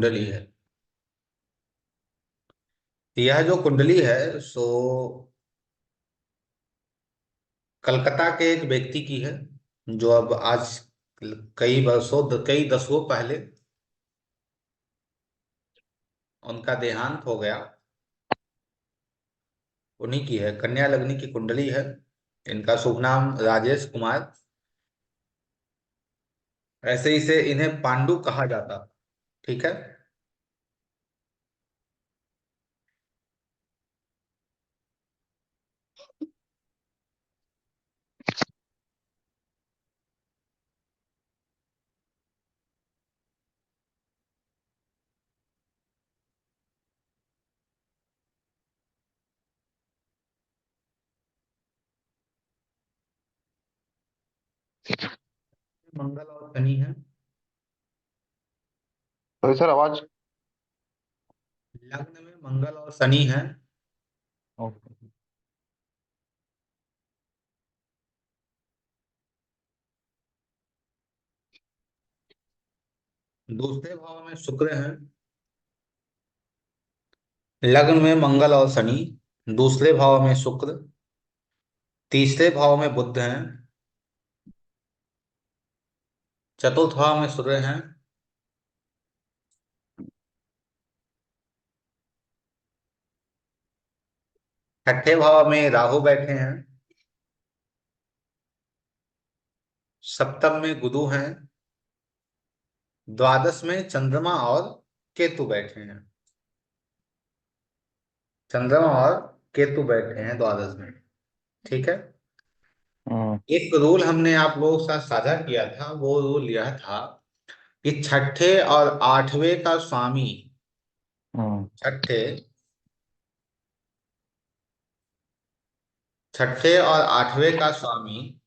कुंडली है। यह जो कुंडली है सो कलकत्ता के एक व्यक्ति की है, जो अब आज कई वर्षों कई दशकों पहले उनका देहांत हो गया। उन्हीं की है, कन्या लग्न की कुंडली है। इनका शुभ नाम राजेश कुमार। ऐसे ही से इन्हें पांडु कहा जाता। ठीक है। मंगल और शनि है। तो सर आवाज। लग्न में मंगल और शनि है। ओके। दूसरे भाव में शुक्र है। लग्न में मंगल और शनि, दूसरे भाव में शुक्र, तीसरे भाव में बुध हैं, चतुर्थ भाव में सूर्य हैं, छठे भाव में राहु बैठे हैं, सप्तम में गुरु हैं, द्वादश में चंद्रमा और केतु बैठे हैं। चंद्रमा और केतु बैठे हैं द्वादश में। ठीक है। हम्म। एक रूल हमने आप लोगों के साथ साझा किया था, वो रूल यह था कि छठे और आठवें का स्वामी, हम्म। छठे छठे और आठवें का स्वामी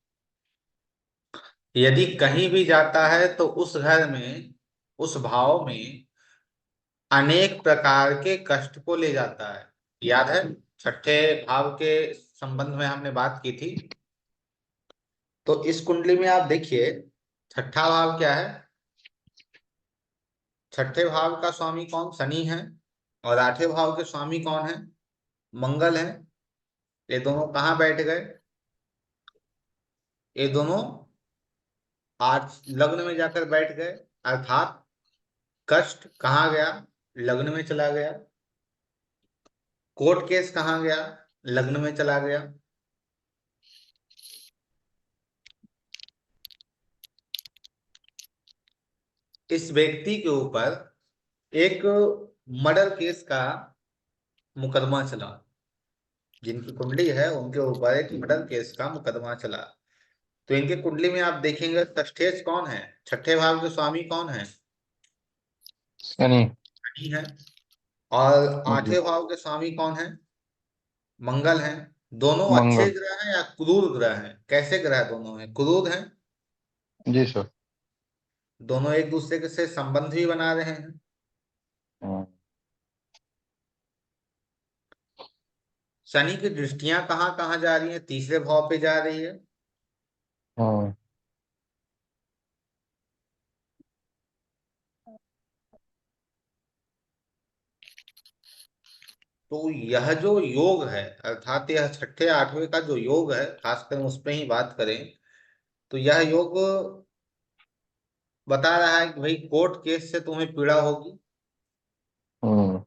यदि कहीं भी जाता है तो उस घर में, उस भाव में अनेक प्रकार के कष्ट को ले जाता है। याद है, छठे भाव के संबंध में हमने बात की थी। तो इस कुंडली में आप देखिए, छठा भाव क्या है। छठे भाव का स्वामी कौन, शनि है। और आठवें भाव के स्वामी कौन है, मंगल है। ये दोनों कहाँ बैठ गए, ये दोनों आज लग्न में जाकर बैठ गए। अर्थात कष्ट कहाँ गया, लग्न में चला गया। कोर्ट केस कहाँ गया, लग्न में चला गया। इस व्यक्ति के ऊपर एक मर्डर केस का मुकदमा चला। जिनकी कुंडली है उनके ऊपर एक मर्डर केस का मुकदमा चला। तो इनके कुंडली में आप देखेंगे तस्टेज कौन है, छठे भाव के स्वामी कौन है, शनि। शनि है। और जी। आठवें भाव के स्वामी कौन है, मंगल है। दोनों अच्छे मंगल। ग्रह हैं या क्रूर ग्रह हैं, कैसे ग्रह दोनों हैं, क्रूर हैं। जी सर। दोनों एक दूसरे के से संबंध भी बना रहे हैं। हम्म। शनि की दृष्टियां कहाँ कहाँ जा रही हैं, तीसरे भाव पे जा रही है। हम्म। तो यह जो योग है, अर्थात यह छठे आठवें का जो योग है, खासकर उस पर ही बात करें तो यह योग बता रहा है कि भाई कोर्ट केस से तुम्हें पीड़ा होगी। हम्म।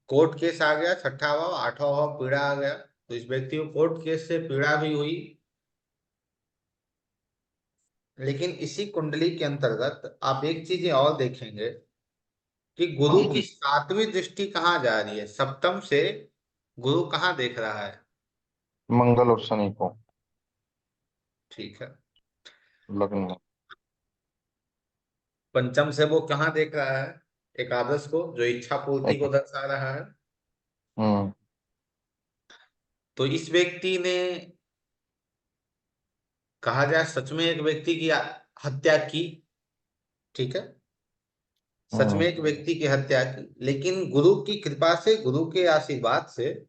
कोर्ट केस आ गया, छठा भाव आठवां भाव पीड़ा आ गया, तो इस व्यक्ति को कोर्ट केस से पीड़ा भी हुई। लेकिन इसी कुंडली के अंतर्गत आप एक चीज और देखेंगे कि गुरु की सातवीं दृष्टि कहाँ जा रही है, सप्तम से गुरु कहाँ देख रहा है। मंगल और शनि को ठीक है। लग्न में। पंचम से वो कहाँ देख रहा है, एकादश को, जो इच्छा पूर्ति को एक। दर्शा रहा है। हम्म। तो इस व्यक्ति ने, कहा जाए सच में एक व्यक्ति की हत्या की। ठीक है। सच में हम्म। एक व्यक्ति की हत्या की, लेकिन गुरु की कृपा से, गुरु के आशीर्वाद से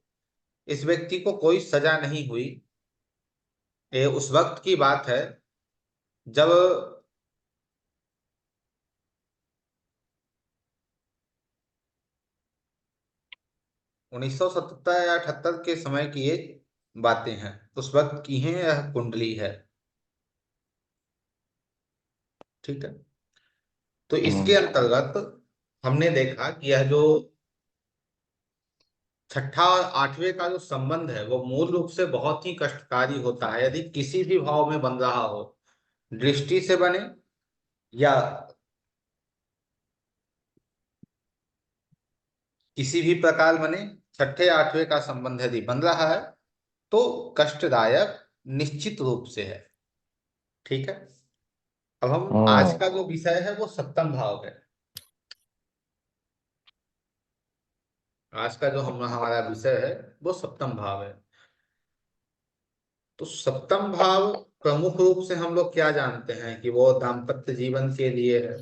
इस व्यक्ति को कोई सजा नहीं हुई। ये उस वक्त की बात है जब 1977 या 78 के समय की ये बातें हैं, उस वक्त की हैं, यह कुंडली है। ठीक है। तो इसके हम्म। अंतर्गत हमने देखा कि यह जो छठा और आठवें का जो संबंध है वो मूल रूप से बहुत ही कष्टकारी होता है, यदि किसी भी भाव में बन रहा हो, दृष्टि से बने या किसी भी प्रकार बने। छठे आठवें का संबंध यदि बन रहा है तो कष्टदायक निश्चित रूप से है। ठीक है। अब हम आज हम्म। का जो विषय है वो सप्तम भाव है। आज का जो हमारा विषय है वो सप्तम भाव है। तो सप्तम भाव प्रमुख रूप से हम लोग क्या जानते हैं कि वो दाम्पत्य जीवन के लिए है,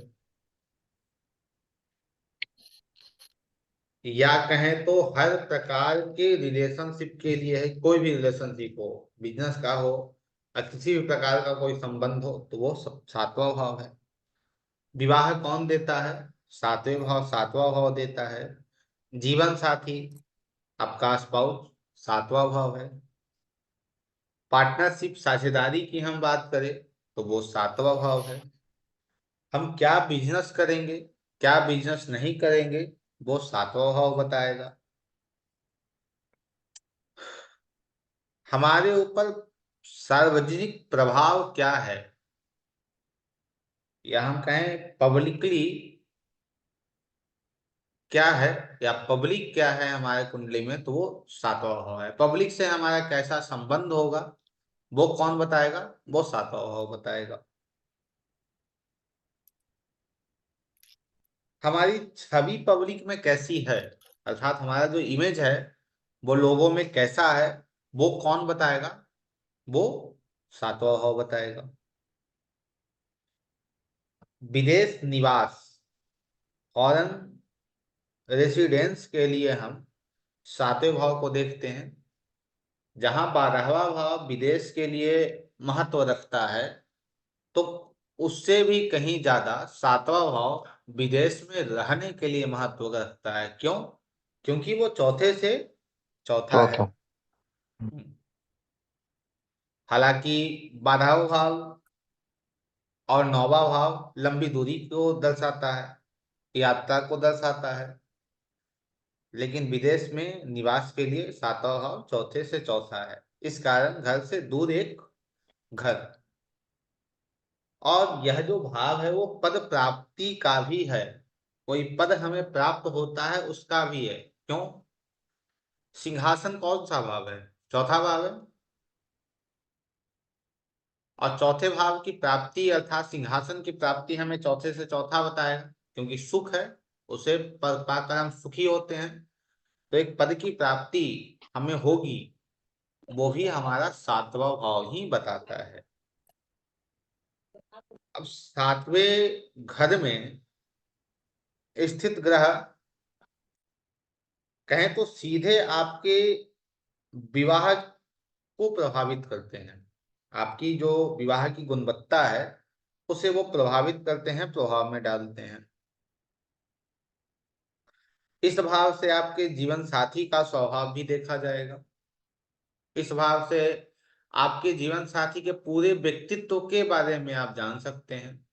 या कहें तो हर प्रकार के रिलेशनशिप के लिए है। कोई भी रिलेशनशिप हो, बिजनेस का हो या किसी भी प्रकार का कोई संबंध हो, तो वो सब सातवां भाव है। विवाह कौन देता है? सातवें भाव, सातवां भाव देता है। जीवन साथी, आपका स्पाउस, सातवां भाव है। पार्टनरशिप, साझेदारी की हम बात करें तो वो सातवां भाव है। हम क्या बिजनेस करेंगे, क्या बिजनेस नहीं करेंगे, वो सातवां भाव बताएगा। हमारे ऊपर सार्वजनिक प्रभाव क्या है, या हम कहें पब्लिकली क्या है, या पब्लिक क्या है हमारे कुंडली में, तो वो सातवां भाव है। पब्लिक से हमारा कैसा संबंध होगा वो कौन बताएगा? वो सातवां भाव बताएगा। हमारी छवि पब्लिक में कैसी है, अर्थात हमारा जो इमेज है वो लोगों में कैसा है, वो कौन बताएगा? वो सातवां भाव बताएगा। विदेश निवास, फॉरेन रेसिडेंस के लिए हम सातवें भाव को देखते हैं। जहां 12वां भाव विदेश के लिए महत्व रखता है, तो उससे भी कहीं ज्यादा सातवां भाव विदेश में रहने के लिए महत्व रखता है। क्यों? क्योंकि वो चौथे से चौथा है। चौथा। हालांकि 12वां भाव और 9वां भाव लंबी दूरी को दर्शाता है, यात्रा को दर्शाता है, लेकिन विदेश में निवास के लिए सातवां भाव चौथे से चौथा है। इस कारण घर से दूर एक घर। और यह जो भाव है वो पद प्राप्ति का भी है। कोई पद हमें प्राप्त होता है उसका भी है। क्यों? सिंहासन कौन सा भाव है? चौथा भाव है। और चौथे भाव की प्राप्ति अर्थात सिंहासन की प्राप्ति हमें चौथे से चौथा बताएगा, क्योंकि सुख है, उसे पद पाकर हम सुखी होते हैं। तो एक पद की प्राप्ति हमें होगी, वो भी हमारा सातवां भाव ही बताता है। अब सातवें घर में स्थित ग्रह कहें तो सीधे आपके विवाह को प्रभावित करते हैं। आपकी जो विवाह की गुणवत्ता है उसे वो प्रभावित करते हैं, प्रभाव में डालते हैं। इस भाव से आपके जीवन साथी का स्वभाव भी देखा जाएगा। इस भाव से आपके जीवन साथी के पूरे व्यक्तित्व के बारे में आप जान सकते हैं।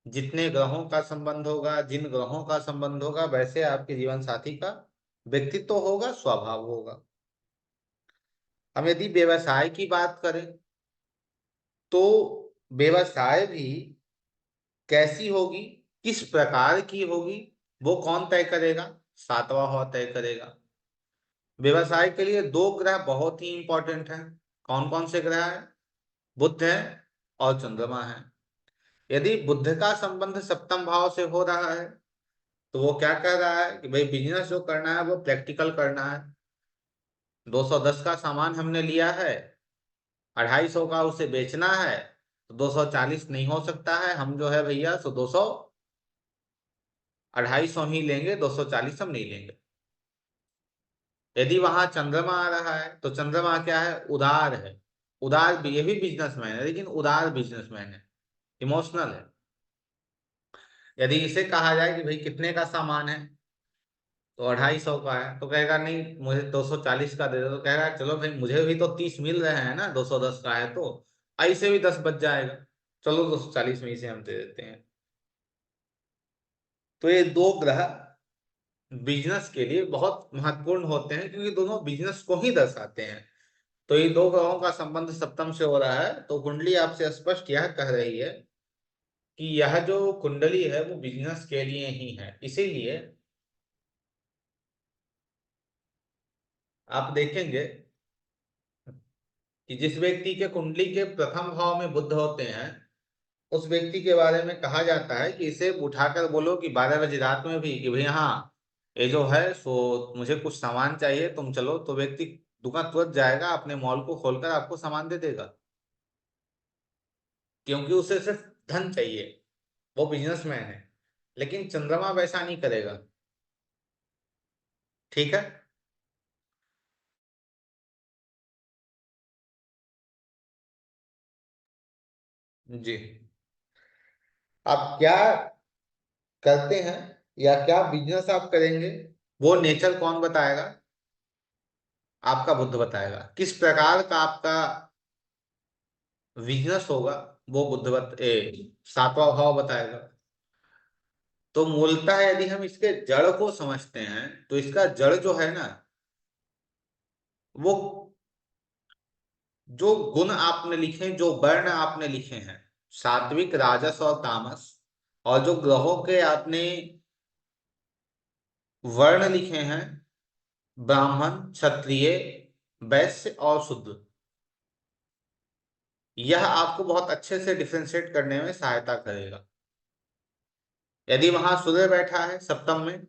जितने ग्रहों का संबंध होगा, जिन ग्रहों का संबंध होगा, वैसे आपके जीवन साथी का व्यक्तित्व होगा, स्वभाव होगा। हम यदि व्यवसाय की बात करें तो व्यवसाय भी कैसी होगी, किस प्रकार की होगी, वो कौन तय करेगा? सातवां भाव तय करेगा। व्यवसाय के लिए दो ग्रह बहुत ही इंपॉर्टेंट हैं। कौन कौन से ग्रह हैं? बुध है और चंद्रमा है। यदि बुध का संबंध सप्तम भाव से हो रहा है तो वो क्या कह रहा है कि भाई बिजनेस जो करना है वो प्रैक्टिकल करना है। 210 का सामान हमने लिया है, 250 का उसे बेचना है, तो 240 नहीं हो सकता है। हम जो है भैया सो 200 250 ही लेंगे, 240 हम नहीं लेंगे। यदि वहां चंद्रमा आ रहा है तो चंद्रमा क्या है? उदार है। उदार भी, ये भी बिजनेसमैन है लेकिन उदार बिजनेसमैन है, इमोशनल है। यदि इसे कहा जाए कि भाई कितने का सामान है, तो 250 का है, तो कहेगा नहीं मुझे 240 का दे दो, तो कहेगा चलो भाई मुझे भी तो 30 मिल रहे हैं ना, 210 का है तो ऐसे भी 10 बच जाएगा, चलो 240 में इसे हम दे देते हैं। तो ये दो ग्रह बिजनेस के लिए बहुत महत्वपूर्ण होते हैं, क्योंकि दोनों बिजनेस को ही दर्शाते हैं। तो ये दो ग्रहों का संबंध सप्तम से हो रहा है, तो कुंडली आपसे स्पष्ट यह कह रही है कि यह जो कुंडली है वो बिजनेस के लिए ही है। इसीलिए आप देखेंगे कि जिस व्यक्ति के कुंडली के प्रथम भाव में बुध होते हैं, उस व्यक्ति के बारे में कहा जाता है कि इसे उठाकर बोलो कि 12 बजे रात में भी कि भाई हाँ ये जो है सो मुझे कुछ सामान चाहिए, तुम चलो, तो व्यक्ति दुकान तुरंत जाएगा, अपने मॉल को खोलकर आपको सामान दे देगा, क्योंकि उसे सिर्फ धन चाहिए, वो बिजनेसमैन है। लेकिन चंद्रमा वैसा नहीं करेगा। ठीक है। जी। आप क्या करते हैं या क्या बिजनेस आप करेंगे, वो नेचर कौन बताएगा? आपका बुद्ध बताएगा। किस प्रकार का आपका बिजनेस होगा, वो सातवां भाव बताएगा। तो मूलतः यदि हम इसके जड़ को समझते हैं, तो इसका जड़ जो है ना, वो जो गुण आपने लिखे, जो वर्ण आपने लिखे हैं, सात्विक, राजस और तामस, और जो ग्रहों के आपने वर्ण लिखे हैं, ब्राह्मण, क्षत्रिय, वैश्य और शूद्र, यह आपको बहुत अच्छे से डिफरेंशिएट करने में सहायता करेगा। यदि वहां सूर्य बैठा है सप्तम में,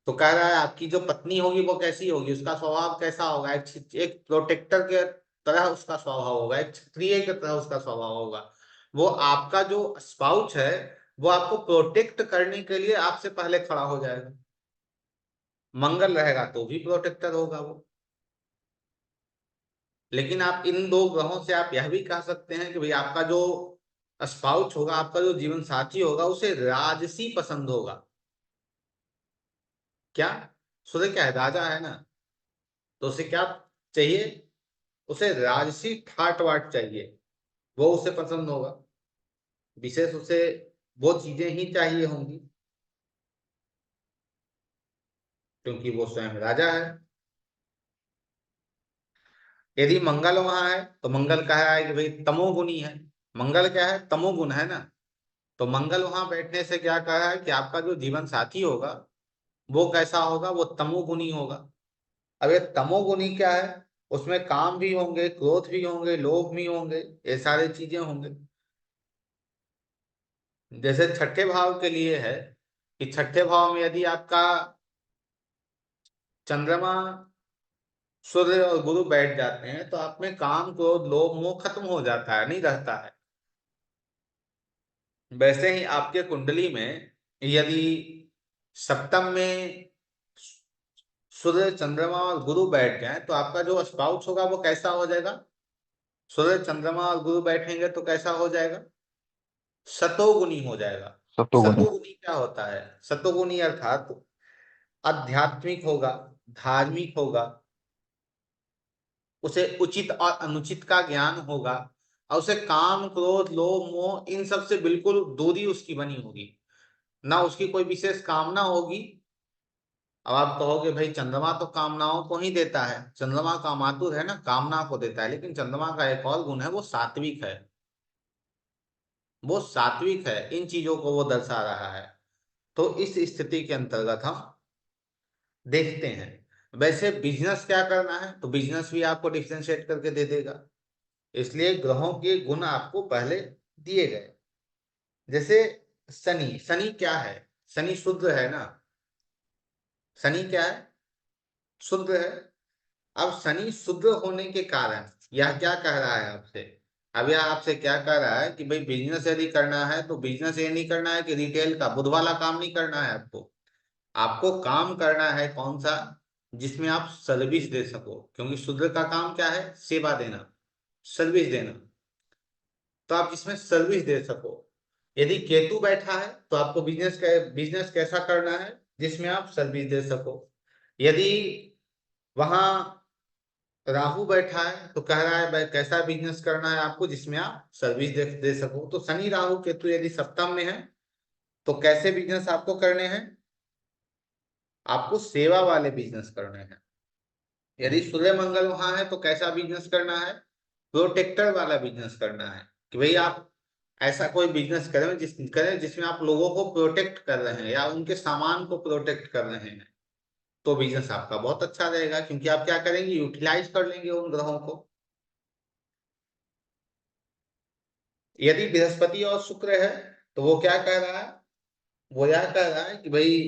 तो कह रहा है आपकी जो पत्नी होगी वो कैसी होगी, उसका स्वभाव कैसा होगा, एक प्रोटेक्टर के तरह उसका स्वभाव होगा, एक क्षत्रिय की तरह उसका स्वभाव होगा। वो आपका जो स्पाउच है, वो आपको प्रोटेक्ट करने के लिए आपसे पहले खड़ा हो जाएगा। मंगल रहेगा तो भी प्रोटेक्टर होगा वो। लेकिन आप इन दो ग्रहों से आप यह भी कह सकते हैं कि भाई आपका जो स्पाउच होगा, आपका जो जीवन साथी होगा, उसे राजसी पसंद होगा। क्या? सूर्य क्या है, राजा है ना, तो उसे क्या चाहिए? उसे राजसी ठाट वाट चाहिए, वो उसे पसंद होगा। विशेष उसे वो चीजें ही चाहिए होंगी, क्योंकि वो स्वयं राजा है। यदि मंगल वहां है, तो मंगल कह रहा है कि भाई तमोगुनी है। मंगल क्या है, तमोगुण है ना। तो मंगल वहां बैठने से क्या कह रहा है कि आपका जो जीवन साथी होगा वो कैसा होगा, वो तमोगुनी होगा। अब ये तमोगुनी क्या है, उसमें काम भी होंगे, क्रोध भी होंगे, लोभ भी होंगे, ये सारी चीजें होंगे। जैसे छठे भाव के लिए है कि छठे भाव में यदि आपका चंद्रमा, सूर्य और गुरु बैठ जाते हैं, तो आप में काम, क्रोध, लोभ, मोह खत्म हो जाता है, नहीं रहता है। वैसे ही आपके कुंडली में यदि सप्तम में सूर्य, चंद्रमा और गुरु बैठ जाए, तो आपका जो स्पाउस होगा वो कैसा हो जाएगा? सूर्य, चंद्रमा और गुरु बैठेंगे तो कैसा हो जाएगा? सतोगुनी हो जाएगा। सतुगुण। सतोगुनी क्या होता है? सतोगुनी अर्थात आध्यात्मिक होगा, धार्मिक होगा, उसे उचित और अनुचित का ज्ञान होगा, और उसे काम, क्रोध, लोभ, मोह इन सब से बिल्कुल दूरी उसकी बनी होगी, ना उसकी कोई विशेष कामना होगी। अब आप कहोगे भाई चंद्रमा तो कामनाओं को ही देता है, चंद्रमा का मातुर है ना, कामना को देता है, लेकिन चंद्रमा का एक और गुण है, वो सात्विक है। वो सात्विक है, इन चीजों को वो दर्शा रहा है। तो इस स्थिति के अंतर्गत हम देखते हैं। वैसे बिजनेस क्या करना है, तो बिजनेस भी आपको डिफरेंशिएट करके दे देगा। इसलिए ग्रहों के गुण आपको पहले दिए गए। जैसे शनि, शनि क्या है? शनि शुद्ध है ना। शनि क्या है? शुद्ध है। अब शनि शुद्ध होने के कारण यह क्या कह रहा है आपसे? अब यह आपसे क्या कह रहा है कि भाई बिजनेस यदि करना है, तो बिजनेस ये नहीं करना है कि रिटेल का बुध वाला काम नहीं करना है आपको। आपको काम करना है कौन सा? जिसमें आप सर्विस दे सको, क्योंकि शूद्र का काम क्या है? सेवा देना, सर्विस देना। तो आप जिसमें सर्विस दे सको। यदि केतु बैठा है, तो आपको बिजनेस कैसा करना है जिसमें आप सर्विस दे सको। यदि वहां राहु बैठा है तो कह रहा है भाई कैसा बिजनेस करना है आपको जिसमें आप सर्विस दे सको। तो शनि राहु केतु यदि सप्तम में है तो कैसे बिजनेस आपको करने हैं, आपको सेवा वाले बिजनेस करने हैं। यदि सूर्य मंगल वहां है तो कैसा बिजनेस करना है, प्रोटेक्टर वाला बिजनेस करना है, कि भाई आप ऐसा कोई बिजनेस करें जिसमें आप लोगों को प्रोटेक्ट कर रहे हैं या उनके सामान को प्रोटेक्ट कर रहे हैं। तो बिजनेस आपका बहुत अच्छा रहेगा, क्योंकि आप क्या करेंगे, यूटिलाइज कर लेंगे उन ग्रहों को। यदि बृहस्पति और शुक्र है तो वो क्या कह रहा है, वो यह कह रहा है कि भाई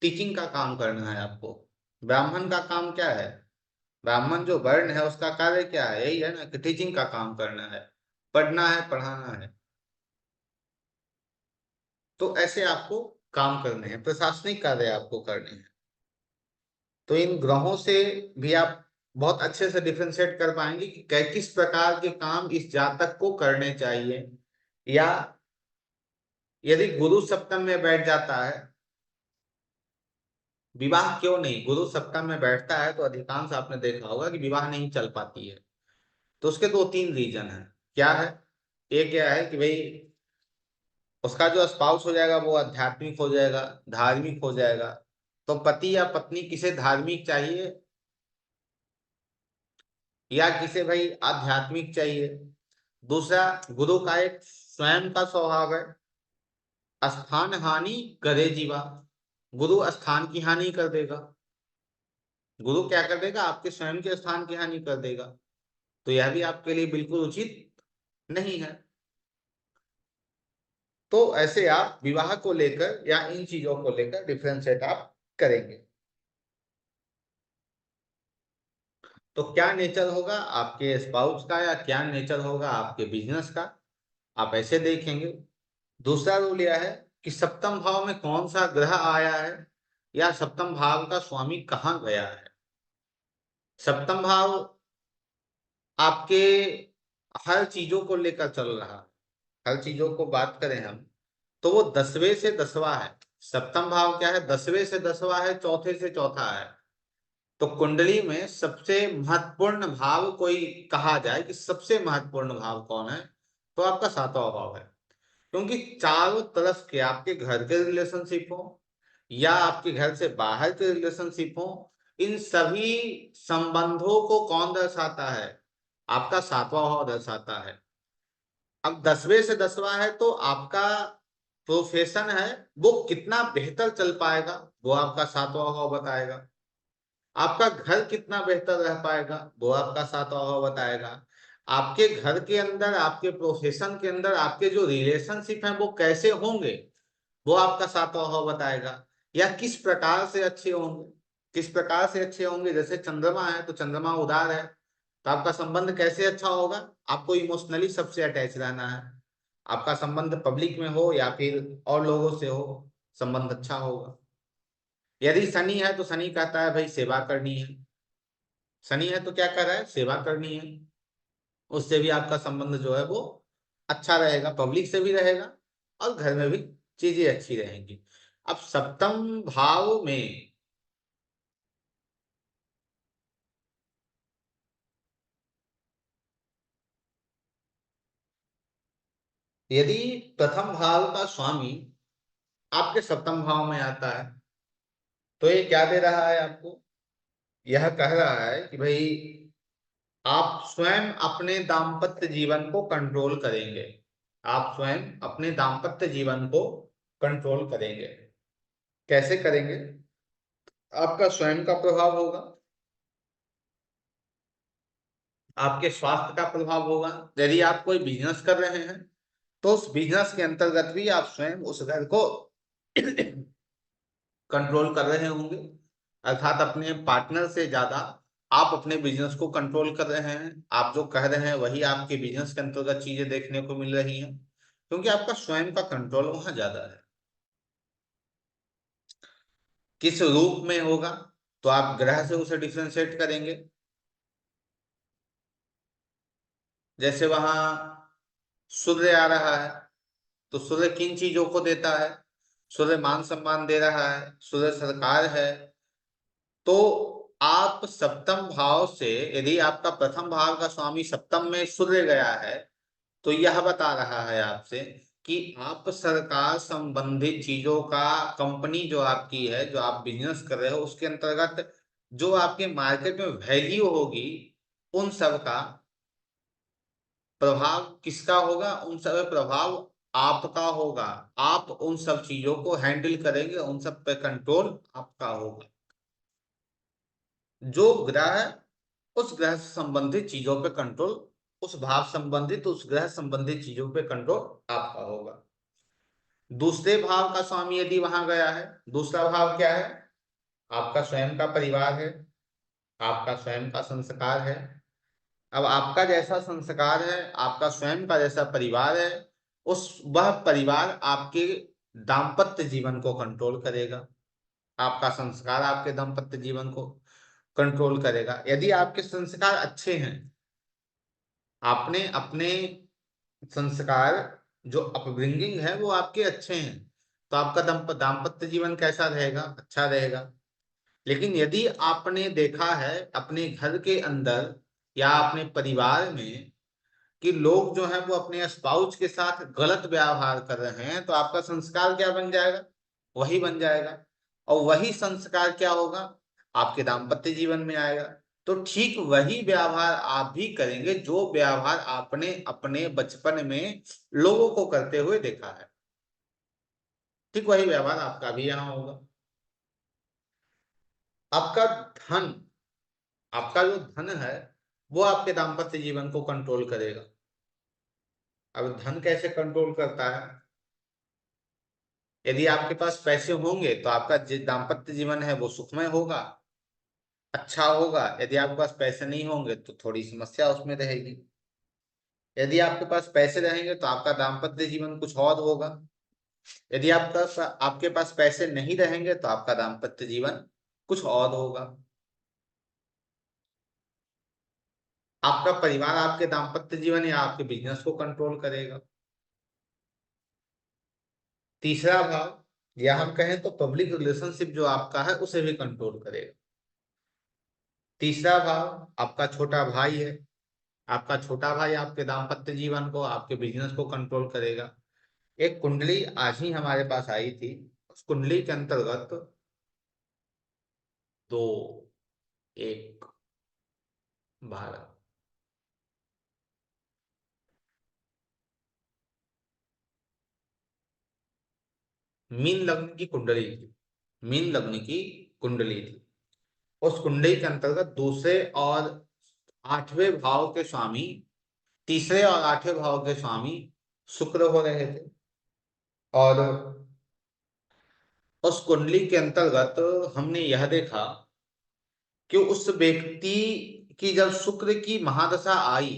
टीचिंग का काम करना है आपको। ब्राह्मण का काम क्या है, ब्राह्मण जो वर्ण है उसका कार्य क्या है, यही है ना कि टीचिंग का काम करना है, पढ़ना है, पढ़ाना है। तो ऐसे आपको काम करने हैं, प्रशासनिक कार्य आपको करने हैं। तो इन ग्रहों से भी आप बहुत अच्छे से डिफरेंशिएट कर पाएंगे कि किस प्रकार के काम इस जातक को करने चाहिए। या यदि गुरु सप्तम में बैठ जाता है, विवाह क्यों नहीं, गुरु सप्तम में बैठता है तो अधिकांश आपने देखा होगा कि विवाह नहीं चल पाती है। तो उसके दो तीन रीजन है। क्या है, एक क्या है कि भाई उसका जो स्पाउस हो जाएगा वो आध्यात्मिक हो जाएगा, धार्मिक हो जाएगा। तो पति या पत्नी किसे धार्मिक चाहिए या किसे भाई आध्यात्मिक चाहिए। दूसरा, गुरु का एक स्वयं का स्वभाव है, स्थान हानि करे जीवा। गुरु स्थान की हानि कर देगा, गुरु क्या कर देगा, आपके स्वयं के स्थान की हानि कर देगा। तो यह भी आपके लिए बिल्कुल उचित नहीं है। तो ऐसे आप विवाह को लेकर या इन चीजों को लेकर डिफरेंशिएट आप करेंगे। तो क्या नेचर होगा आपके स्पाउस का या क्या नेचर होगा आपके बिजनेस का, आप ऐसे देखेंगे। दूसरा रूल यह है कि सप्तम भाव में कौन सा ग्रह आया है या सप्तम भाव का स्वामी कहाँ गया है। सप्तम भाव आपके हर चीजों को लेकर चल रहा है। हर चीजों को बात करें हम तो वो 10वें से 10वां है। सप्तम भाव क्या है, 10वें से 10वां है, चौथे से चौथा है। तो कुंडली में सबसे महत्वपूर्ण भाव कोई कहा जाए कि सबसे महत्वपूर्ण भाव कौन है, तो आपका सातवां भाव है। क्योंकि चारों तरफ के आपके घर के रिलेशनशिप हो या आपके घर से बाहर के रिलेशनशिप हो, इन सभी संबंधों को कौन दर्शाता है, आपका सातवां भाव दर्शाता है। अब 10वें से 10वां है तो आपका प्रोफेशन है वो कितना बेहतर चल पाएगा, वो आपका सातवां भाव बताएगा। आपका घर कितना बेहतर रह पाएगा वो आपका सातवां भाव बताएगा। आपके घर के अंदर, आपके प्रोफेशन के अंदर आपके जो रिलेशनशिप हैं वो कैसे होंगे, वो आपका सातवां भाव बताएगा। या किस प्रकार से अच्छे होंगे, किस प्रकार से अच्छे होंगे। जैसे चंद्रमा है तो चंद्रमा उदार है तो आपका संबंध कैसे अच्छा होगा, आपको इमोशनली सबसे अटैच रहना है। आपका संबंध पब्लिक में हो या फिर और लोगों से हो, संबंध अच्छा होगा। यदि शनि है तो शनि कहता है भाई सेवा करनी है, शनि है तो क्या कर रहा है, सेवा करनी है। उससे भी आपका संबंध जो है वो अच्छा रहेगा, पब्लिक से भी रहेगा और घर में भी चीजें अच्छी रहेंगी। अब सप्तम भाव में यदि प्रथम भाव का स्वामी आपके सप्तम भाव में आता है तो ये क्या दे रहा है आपको, यह कह रहा है कि भाई आप स्वयं अपने दाम्पत्य जीवन को कंट्रोल करेंगे। आप स्वयं अपने दाम्पत्य जीवन को कंट्रोल करेंगे। कैसे करेंगे, आपका स्वयं का प्रभाव होगा, आपके स्वास्थ्य का प्रभाव होगा। यदि आप कोई बिजनेस कर रहे हैं तो उस बिजनेस के अंतर्गत भी आप स्वयं उस घर को कंट्रोल कर रहे होंगे। अर्थात अपने पार्टनर से ज्यादा आप अपने बिजनेस को कंट्रोल कर रहे हैं। आप जो कह रहे हैं वही आपके बिजनेस के अंतर्गत चीजें देखने को मिल रही हैं, क्योंकि आपका स्वयं का कंट्रोल वहां ज्यादा है। किस रूप में होगा तो आप ग्रह से उसे डिफ्रेंशिएट करेंगे। जैसे वहां सूर्य आ रहा है तो सूर्य किन चीजों को देता है, सूर्य मान सम्मान दे रहा है, सूर्य सरकार है, तो आप सप्तम भाव से, यदि आपका प्रथम भाव का स्वामी सप्तम में सूर्य गया है, तो यह बता रहा है आपसे कि आप सरकार संबंधित चीजों का, कंपनी जो आपकी है, जो आप बिजनेस कर रहे हो, उसके अंतर्गत जो आपके मार्केट में वैल्यू होगी, उन सब का प्रभाव किसका होगा? उन सब पे प्रभाव आपका होगा। आप उन सब चीजों को हैंडल करेंगे, उन सब पे कंट्रोल आपका होगा। जो ग्रह, उस ग्रह से संबंधित चीजों पे कंट्रोल, उस भाव संबंधित, उस ग्रह संबंधित चीजों पे कंट्रोल आपका होगा। दूसरे भाव का स्वामी यदि वहां गया है, दूसरा भाव क्या है? आपका स्वयं का परिवार है, आपका स्वयं का संस्कार है। अब आपका जैसा संस्कार है, आपका स्वयं का जैसा परिवार है, उस वह परिवार आपके दाम्पत्य जीवन को कंट्रोल करेगा। आपका संस्कार आपके दाम्पत्य जीवन को कंट्रोल करेगा। यदि आपके संस्कार अच्छे हैं, आपने अपने संस्कार, जो अपब्रिंगिंग है वो आपके अच्छे हैं, तो आपका दाम्पत्य जीवन कैसा रहेगा? अच्छा रहेगा। लेकिन यदि आपने देखा है अपने घर के अंदर या अपने परिवार में कि लोग जो है वो अपने स्पाउस के साथ गलत व्यवहार कर रहे हैं, तो आपका संस्कार क्या बन जाएगा? वही बन जाएगा। और वही संस्कार क्या होगा? आपके दाम्पत्य जीवन में आएगा। तो ठीक वही व्यवहार आप भी करेंगे जो व्यवहार आपने अपने बचपन में लोगों को करते हुए देखा है, ठीक वही व्यवहार आपका भी यहाँ होगा। आपका धन, आपका जो धन है वो आपके दाम्पत्य जीवन को कंट्रोल करेगा। अब धन कैसे कंट्रोल करता है? यदि आपके पास पैसे होंगे तो आपका दाम्पत्य जीवन है वो सुखमय होगा, अच्छा होगा। यदि आपके पास पैसे नहीं होंगे तो थोड़ी समस्या उसमें रहेगी। यदि आपके पास पैसे रहेंगे तो आपका दाम्पत्य जीवन कुछ और होगा। यदि आपके पास पैसे नहीं रहेंगे तो आपका दाम्पत्य जीवन कुछ और होगा। आपका परिवार आपके दाम्पत्य जीवन या आपके बिजनेस को कंट्रोल करेगा। तीसरा भाव, या हम कहें तो पब्लिक रिलेशनशिप जो आपका है उसे भी कंट्रोल करेगा। तीसरा भाव आपका छोटा भाई है। आपका छोटा भाई आपके दाम्पत्य जीवन को, आपके बिजनेस को कंट्रोल करेगा। एक कुंडली आज ही हमारे पास आई थी, उस कुंडली के अंतर्गत दो, एक भारत, मीन लग्न की कुंडली थी। मीन लग्न की कुंडली थी। उस कुंडली के अंतर्गत दूसरे और आठवें भाव के स्वामी, तीसरे और आठवें भाव के स्वामी शुक्र हो रहे थे। और उस कुंडली के अंतर्गत हमने यह देखा कि उस व्यक्ति की जब शुक्र की महादशा आई,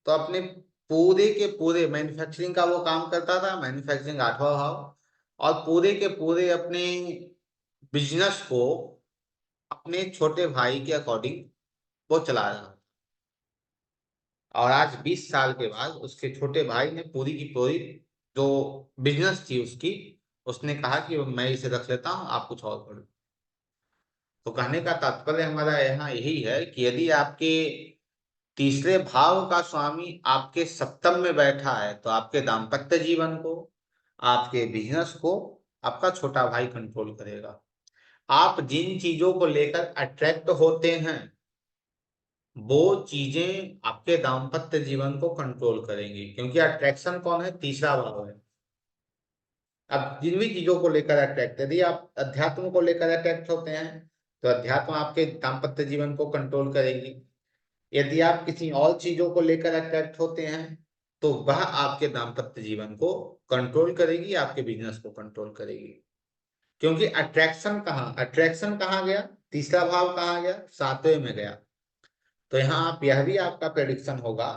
तो अपने पूरे के पूरे मैन्युफैक्चरिंग का वो काम करता था, मैन्युफैक्चरिंग आठवां भाव, और पूरे के पूरे अपने बिजनेस को अपने छोटे भाई के अकॉर्डिंग वो चला रहा। और आज 20 साल के बाद उसके छोटे भाई ने पूरी की पूरी जो बिजनेस थी उसकी, उसने कहा कि मैं इसे रख लेता हूं, आप कुछ और करो। तो कहने का तात्पर्य हमारा यहाँ यही है कि यदि आपके तीसरे भाव का स्वामी आपके सप्तम में बैठा है, तो आपके दाम्पत्य जीवन को, आपके बिजनेस को आपका छोटा भाई कंट्रोल करेगा। आप जिन चीजों को लेकर अट्रैक्ट होते हैं, वो चीजें आपके दाम्पत्य जीवन को कंट्रोल करेंगी, क्योंकि अट्रैक्शन कौन है? तीसरा भाव है। अब जिन भी चीजों को लेकर अट्रैक्ट, यदि आप अध्यात्म को लेकर अट्रैक्ट होते हैं तो अध्यात्म आपके दाम्पत्य जीवन को कंट्रोल करेगी। यदि आप किसी और चीजों को लेकर अट्रैक्ट होते हैं तो वह आपके दाम्पत्य जीवन को कंट्रोल करेगी, आपके बिजनेस को कंट्रोल करेगी। क्योंकि अट्रैक्शन कहाँ गया? तीसरा भाव कहाँ गया? सातवें में गया। तो यहाँ आप यह भी आपका प्रेडिक्शन होगा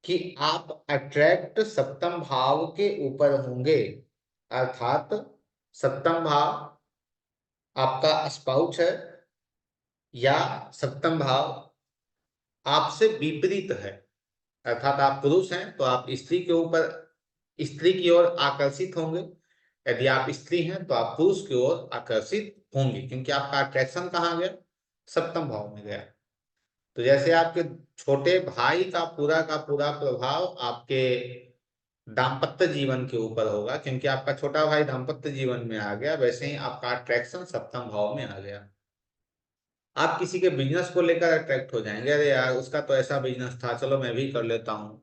कि आप अट्रैक्ट सप्तम भाव के ऊपर होंगे। अर्थात सप्तम भाव आपका स्पाउस है, या सप्तम भाव आपसे विपरीत है। अर्थात आप पुरुष हैं तो आप स्त्री के ऊपर, स्त्री की ओर आकर्षित होंगे। यदि आप स्त्री हैं तो आप पुरुष की ओर आकर्षित होंगे, क्योंकि आपका अट्रैक्शन कहाँ गया, सप्तम भाव में गया। तो जैसे आपके छोटे भाई का पूरा प्रभाव आपके दाम्पत्य जीवन के ऊपर होगा, क्योंकि आपका छोटा भाई दाम्पत्य जीवन में आ गया, वैसे ही आपका अट्रैक्शन सप्तम भाव में आ गया। आप किसी के बिजनेस को लेकर अट्रैक्ट हो जाएंगे, अरे यार उसका तो ऐसा बिजनेस था, चलो मैं भी कर लेता हूं।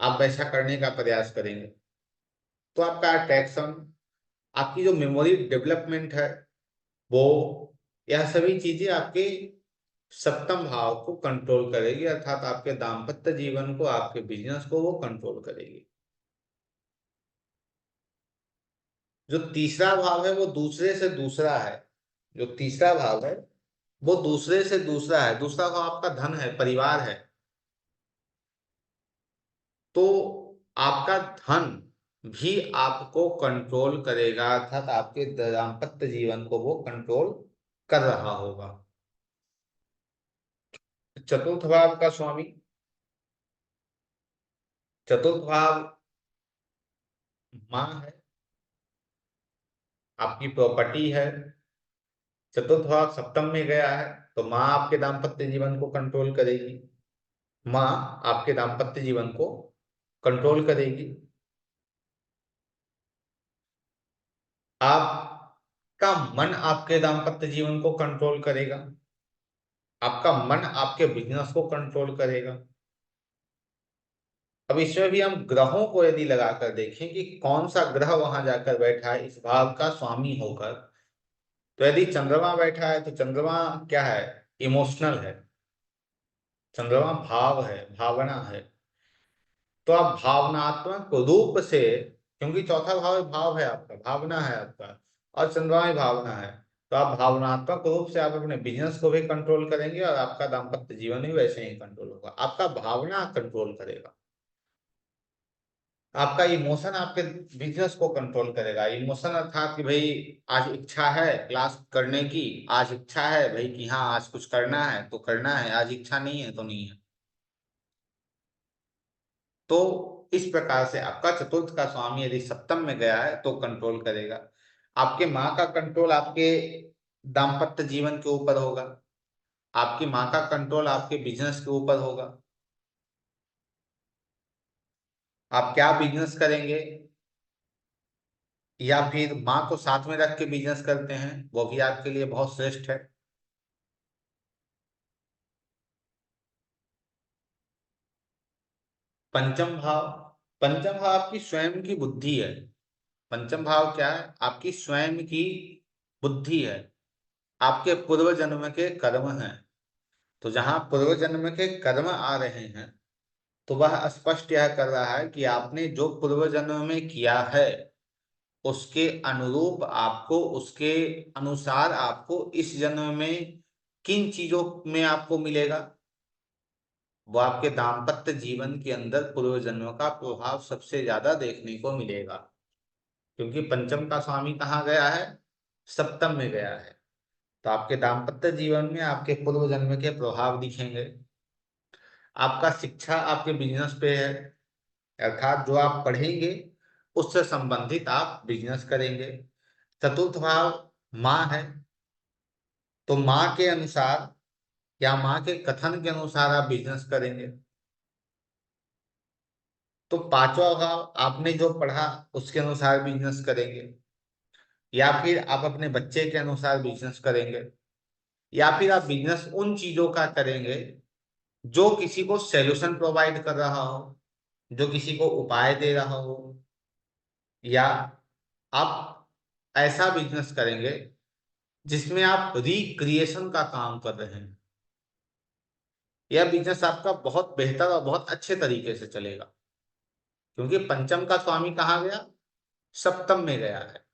आप वैसा करने का प्रयास करेंगे, तो आपका अट्रैक्शन, आपकी जो मेमोरी डेवलपमेंट है वो, यह सभी चीजें आपके सप्तम भाव को कंट्रोल करेगी, अर्थात आपके दाम्पत्य जीवन को, आपके बिजनेस को वो कंट्रोल करेगी। जो तीसरा भाव है वो दूसरे से दूसरा है। जो तीसरा भाव है वो दूसरे से दूसरा है। दूसरा भाव आपका धन है, परिवार है। तो आपका धन भी आपको कंट्रोल करेगा, अर्थात आपके दाम्पत्य जीवन को वो कंट्रोल कर रहा होगा। चतुर्थ भाव का स्वामी, चतुर्थ भाव माँ है, आपकी प्रॉपर्टी है। चतुर्थ भाव सप्तम में गया है, तो माँ आपके दाम्पत्य जीवन को कंट्रोल करेगी। माँ आपके दाम्पत्य जीवन को कंट्रोल करेगी। आपका मन आपके दाम्पत्य जीवन को कंट्रोल करेगा। आपका मन आपके बिजनेस को कंट्रोल करेगा। अब इसमें भी हम ग्रहों को यदि लगाकर देखें कि कौन सा ग्रह वहां जाकर बैठा है इस भाव का स्वामी होकर, तो यदि चंद्रमा बैठा है तो चंद्रमा क्या है, इमोशनल है। चंद्रमा भाव है, भावना है। तो आप भावनात्मक रूप से, क्योंकि चौथा भाव है आपका, भावना है आपका, और चंद्रमा ही भावना है, तो आप भावनात्मक रूप से आप अपने बिजनेस को भी कंट्रोल करेंगे और आपका दाम्पत्य जीवन भी वैसे ही कंट्रोल होगा। आपका भावना कंट्रोल करेगा। आपका इमोशन आपके बिजनेस को कंट्रोल करेगा। इमोशन अर्थात कि भाई आज इच्छा है क्लास करने की, आज इच्छा है भाई कि हाँ आज कुछ करना है तो करना है, आज इच्छा नहीं है तो नहीं है। तो इस प्रकार से आपका चतुर्थ का स्वामी यदि सप्तम में गया है तो कंट्रोल करेगा। आपके माँ का कंट्रोल आपके दाम्पत्य जीवन के ऊपर होगा। आपकी माँ का कंट्रोल आपके बिजनेस के ऊपर होगा। आप क्या बिजनेस करेंगे, या फिर माँ को साथ में रख के बिजनेस करते हैं, वो भी आपके लिए बहुत श्रेष्ठ है। पंचम भाव, पंचम भाव आपकी स्वयं की बुद्धि है। पंचम भाव क्या है, आपकी स्वयं की बुद्धि है। आपके पूर्व जन्म के कर्म हैं। तो जहां पूर्व जन्म के कर्म आ रहे हैं, तो वह स्पष्ट यह कर रहा है कि आपने जो पूर्व जन्म में किया है उसके अनुरूप आपको, उसके अनुसार आपको इस जन्म में किन चीजों में आपको मिलेगा, वो आपके दाम्पत्य जीवन के अंदर पूर्व जन्म का प्रभाव सबसे ज्यादा देखने को मिलेगा। क्योंकि पंचम का स्वामी कहाँ गया है, सप्तम में गया है। तो आपके दाम्पत्य जीवन में आपके पूर्व जन्म के प्रभाव दिखेंगे। आपका शिक्षा आपके बिजनेस पे है, अर्थात जो आप पढ़ेंगे उससे संबंधित आप बिजनेस करेंगे। चतुर्थ भाव माँ है, तो माँ के अनुसार या माँ के कथन के अनुसार आप बिजनेस करेंगे। तो पांचवा भाव आपने जो पढ़ा उसके अनुसार बिजनेस करेंगे, या फिर आप अपने बच्चे के अनुसार बिजनेस करेंगे, या फिर आप बिजनेस उन चीजों का करेंगे जो किसी को सॉल्यूशन प्रोवाइड कर रहा हो, जो किसी को उपाय दे रहा हो, या आप ऐसा बिजनेस करेंगे जिसमें आप रिक्रिएशन का काम कर रहे हैं। यह बिजनेस आपका बहुत बेहतर और बहुत अच्छे तरीके से चलेगा, क्योंकि पंचम का स्वामी कहाँ गया, सप्तम में गया है।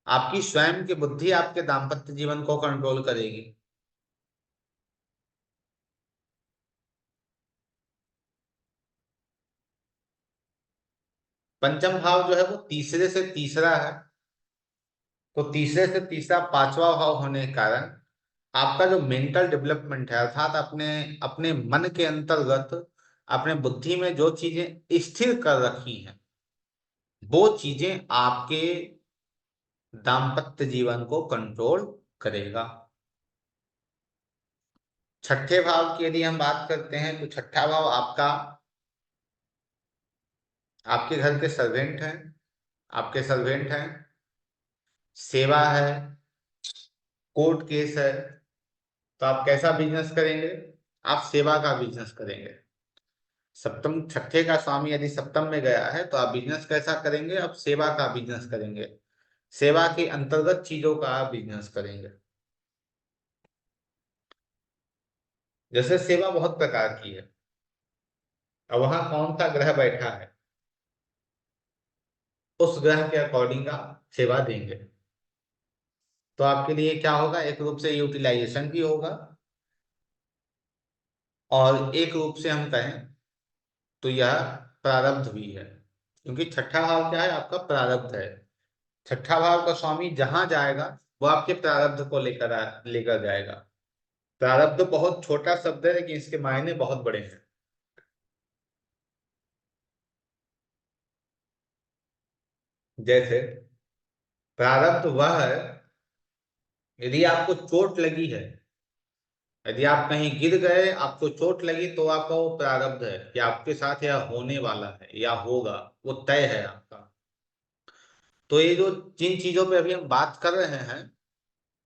आपकी स्वयं की बुद्धि आपके दाम्पत्य जीवन को कंट्रोल करेगी। पंचम भाव जो है वो तीसरे से तीसरा है, तो तीसरे से तीसरा पांचवा भाव होने के कारण आपका जो मेंटल डेवलपमेंट है, अर्थात अपने अपने मन के अंतर्गत अपने बुद्धि में जो चीजें स्थिर कर रखी हैं वो चीजें आपके दाम्पत्य जीवन को कंट्रोल करेगा। छठे भाव की यदि हम बात करते हैं तो छठा भाव आपका, आपके घर के सर्वेंट हैं, आपके सर्वेंट हैं, सेवा है, कोर्ट केस है। तो आप कैसा बिजनेस करेंगे? आप सेवा का बिजनेस करेंगे। सप्तम, छठे का स्वामी यदि सप्तम में गया है तो आप बिजनेस कैसा करेंगे? अब सेवा का बिजनेस करेंगे। सेवा के अंतर्गत चीजों का आप बिजनेस करेंगे। जैसे सेवा बहुत प्रकार की है। अब वहां कौन सा ग्रह बैठा है, उस ग्रह के अकॉर्डिंग आप सेवा देंगे। तो आपके लिए क्या होगा? एक रूप से यूटिलाइजेशन भी होगा, और एक रूप से हम कहें तो यह प्रारब्ध भी है। क्योंकि छठा भाव क्या है? आपका प्रारब्ध है। छठा भाव का स्वामी जहां जाएगा वो आपके प्रारब्ध को लेकर जाएगा। प्रारब्ध बहुत छोटा शब्द है लेकिन इसके मायने बहुत बड़े हैं। जैसे प्रारब्ध वह है, यदि आपको चोट लगी है, यदि आप कहीं गिर गए, आपको चोट लगी, तो आपका वो प्रारब्ध है कि आपके साथ यह होने वाला है या होगा, वो तय है आपका। तो ये जो जिन चीजों पे अभी हम बात कर रहे हैं,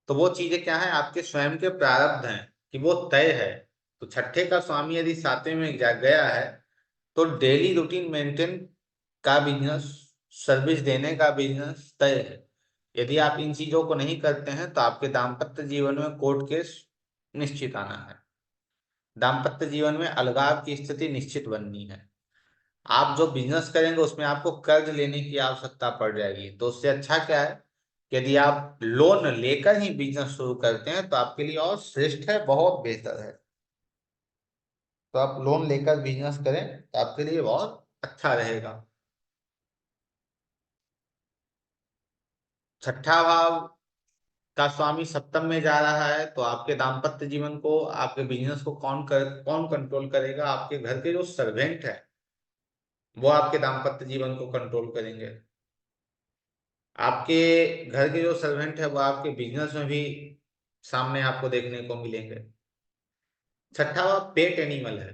तो वो चीजें क्या है? आपके स्वयं के प्रारब्ध हैं कि वो तय है। तो छठे का स्वामी यदि सातवें में गया है तो डेली रूटीन मेंटेन का बिजनेस, सर्विस देने का बिजनेस तय है। यदि आप इन चीजों को नहीं करते हैं तो आपके दाम्पत्य जीवन में कोर्ट केस निश्चित आना है। दाम्पत्य जीवन में अलगाव की स्थिति निश्चित बननी है। आप जो बिजनेस करेंगे उसमें आपको कर्ज लेने की आवश्यकता पड़ जाएगी। तो उससे अच्छा क्या है कि यदि आप लोन लेकर ही बिजनेस शुरू करते हैं तो आपके लिए और श्रेष्ठ है, बहुत बेहतर है। तो आप लोन लेकर बिजनेस करें तो आपके लिए बहुत अच्छा रहेगा। छठा भाव का स्वामी सप्तम में जा रहा है तो आपके दाम्पत्य जीवन को, आपके बिजनेस को कौन कंट्रोल करेगा? आपके घर के जो सर्वेंट है वो आपके दाम्पत्य जीवन को कंट्रोल करेंगे। आपके घर के जो सर्वेंट है वो आपके बिजनेस में भी सामने आपको देखने को मिलेंगे। छठा भाव पेट एनिमल है,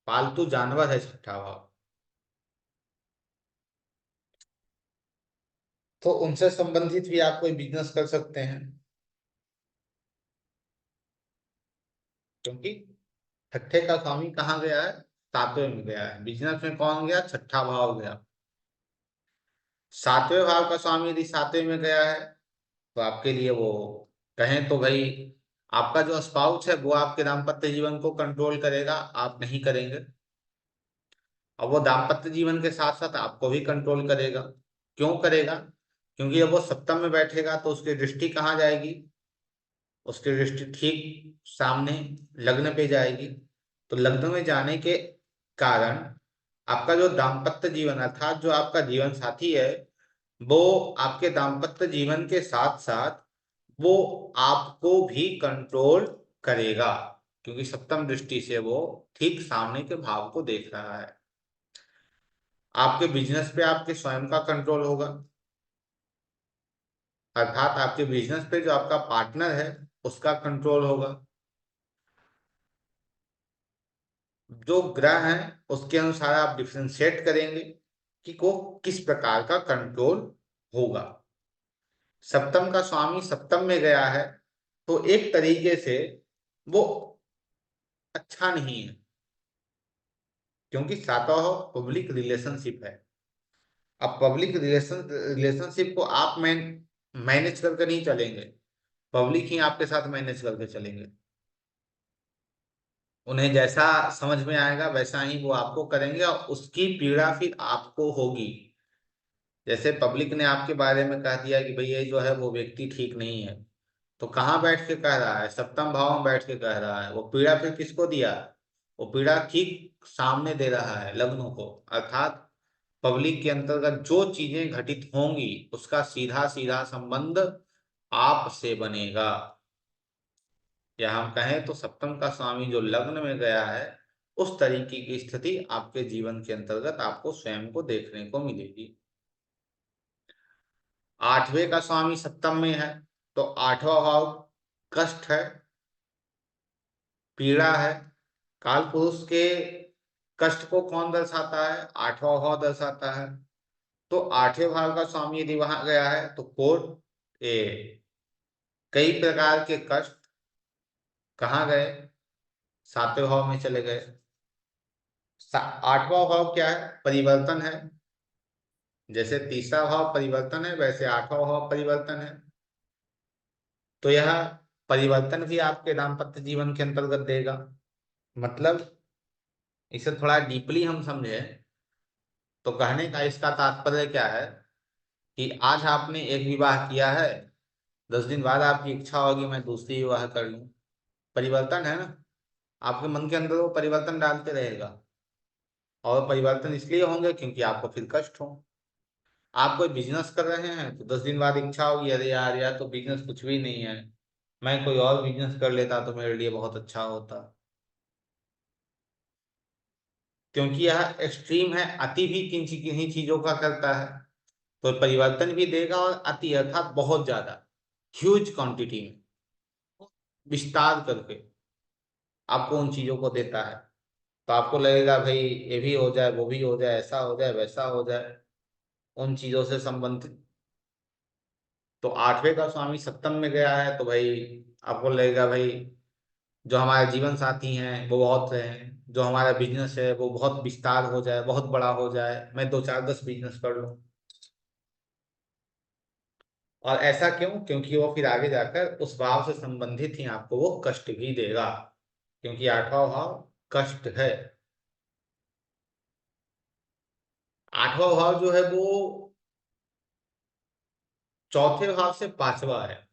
पालतू जानवर है छठा भाव। तो उनसे संबंधित भी आप कोई बिजनेस कर सकते हैं। क्योंकि छठे का स्वामी कहाँ गया है? सातवें में गया है। बिजनेस में कौन गया? छठा भाव गया। सातवें भाव का स्वामी यदि सातवें में गया है तो आपके लिए वो, कहें तो भाई, आपका जो स्पाउस है वो आपके दाम्पत्य जीवन को कंट्रोल करेगा, आप नहीं करेंगे। और वो दाम्पत्य जीवन के साथ साथ आपको भी कंट्रोल करेगा। क्यों करेगा? क्योंकि जब वो सप्तम में बैठेगा तो उसकी दृष्टि कहाँ जाएगी? उसकी दृष्टि ठीक सामने लग्न पे जाएगी। तो लग्न में जाने के कारण आपका जो दाम्पत्य जीवन, अर्थात जो आपका जीवन साथी है, वो आपके दाम्पत्य जीवन के साथ साथ वो आपको भी कंट्रोल करेगा। क्योंकि सप्तम दृष्टि से वो ठीक सामने के भाव को देख रहा है। आपके बिजनेस पे आपके स्वयं का कंट्रोल होगा, अर्थात आपके बिजनेस पे जो आपका पार्टनर है उसका कंट्रोल होगा। जो ग्रह हैं उसके अनुसार आप डिफरेंशिएट करेंगे कि को किस प्रकार का कंट्रोल होगा। सप्तम का स्वामी सप्तम में गया है तो एक तरीके से वो अच्छा नहीं है, क्योंकि सातवां पब्लिक रिलेशनशिप है। अब पब्लिक रिलेशनशिप को आप मैनेज करके नहीं चलेंगे, पब्लिक ही आपके साथ मैनेज करके चलेंगे। उन्हें जैसा समझ में आएगा वैसा ही वो आपको करेंगे और उसकी पीड़ा फिर आपको होगी। जैसे पब्लिक ने आपके बारे में कह दिया कि भाई ये जो है वो व्यक्ति ठीक नहीं है, तो कहाँ बैठ के कह रहा है? सप्तम भाव में बैठ के कह रहा है। वो पीड़ा फिर किसको दिया? वो पीड़ा ठीक सामने दे रहा है, लग्नों को। अर्थात पब्लिक के अंतर्गत जो चीजें घटित होंगी उसका सीधा सीधा संबंध आपसे बनेगा। या हम कहें तो सप्तम का स्वामी जो लग्न में गया है, उस तरीके की स्थिति आपके जीवन के अंतर्गत आपको स्वयं को देखने को मिलेगी। आठवें का स्वामी सप्तम में है, तो आठवां भाव कष्ट है, पीड़ा है। काल पुरुष के कष्ट को कौन दर्शाता है? आठवां भाव दर्शाता है। तो आठवें भाव का स्वामी यदि वहां गया है तो कोट ए कई प्रकार के कष्ट कहाँ गए? सातवें भाव में चले गए। आठवां भाव क्या है? परिवर्तन है। जैसे तीसरा भाव परिवर्तन है, वैसे आठवां भाव परिवर्तन है। तो यह परिवर्तन भी आपके दाम्पत्य जीवन के अंतर्गत देगा। मतलब इसे थोड़ा डीपली हम समझे तो कहने का इसका तात्पर्य क्या है कि आज आपने एक विवाह किया है, 10 दिन बाद आपकी इच्छा होगी मैं दूसरी विवाह कर लूं। परिवर्तन है ना, आपके मन के अंदर वो परिवर्तन डालते रहेगा। और परिवर्तन इसलिए होंगे क्योंकि आपको फिर कष्ट हो। आप कोई बिजनेस कर रहे हैं तो 10 दिन बाद इच्छा होगी, अरे यार यार तो बिजनेस कुछ भी नहीं है, मैं कोई और बिजनेस कर लेता तो मेरे लिए बहुत अच्छा होता। क्योंकि यह एक्सट्रीम है, अति भी किन्हीं चीजों का करता है। तो परिवर्तन भी देगा, और अति अर्थात बहुत ज्यादा, ह्यूज क्वांटिटी में, विस्तार करके आपको उन चीजों को देता है। तो आपको लगेगा भाई ये भी हो जाए, वो भी हो जाए, ऐसा हो जाए, वैसा हो जाए, उन चीजों से संबंधित। तो आठवें का स्वामी सप्तम में गया है तो भाई आपको लगेगा भाई जो हमारे जीवन साथी हैं वो बहुत हैं, जो हमारा बिजनेस है वो बहुत विस्तार हो जाए, बहुत बड़ा हो जाए, मैं 2 4 10 बिजनेस कर लूं। और ऐसा क्यों? क्योंकि वो फिर आगे जाकर उस भाव से संबंधित ही आपको वो कष्ट भी देगा, क्योंकि आठवां भाव कष्ट है। आठवां भाव जो है वो चौथे भाव से पांचवा है।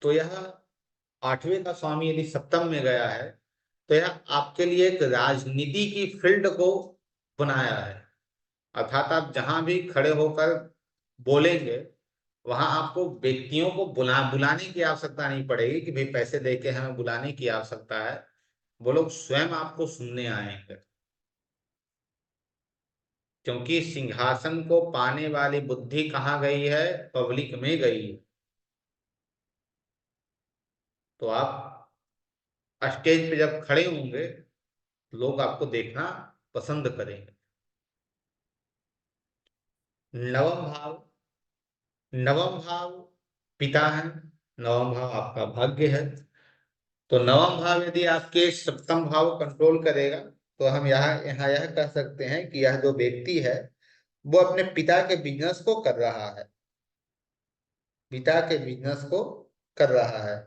तो यह आठवें का स्वामी यदि सप्तम में गया है तो यह आपके लिए एक राजनीति की फील्ड को बनाया है। अर्थात आप जहां भी खड़े होकर बोलेंगे वहां आपको व्यक्तियों को बुलाने की आवश्यकता नहीं पड़ेगी कि भाई पैसे दे के हमें बुलाने की आवश्यकता है। वो लोग स्वयं आपको सुनने आएंगे, क्योंकि सिंहासन को पाने वाली बुद्धि कहाँ गई है? पब्लिक में गई है। तो आप स्टेज पे जब खड़े होंगे तो लोग आपको देखना पसंद करेंगे। नवम भाव, नवम भाव पिता है, नवम भाव आपका भाग्य है। तो नवम भाव यदि आपके सप्तम भाव कंट्रोल करेगा तो हम यहाँ यहाँ यह कह सकते हैं कि यह जो व्यक्ति है वो अपने पिता के बिजनेस को कर रहा है, पिता के बिजनेस को कर रहा है।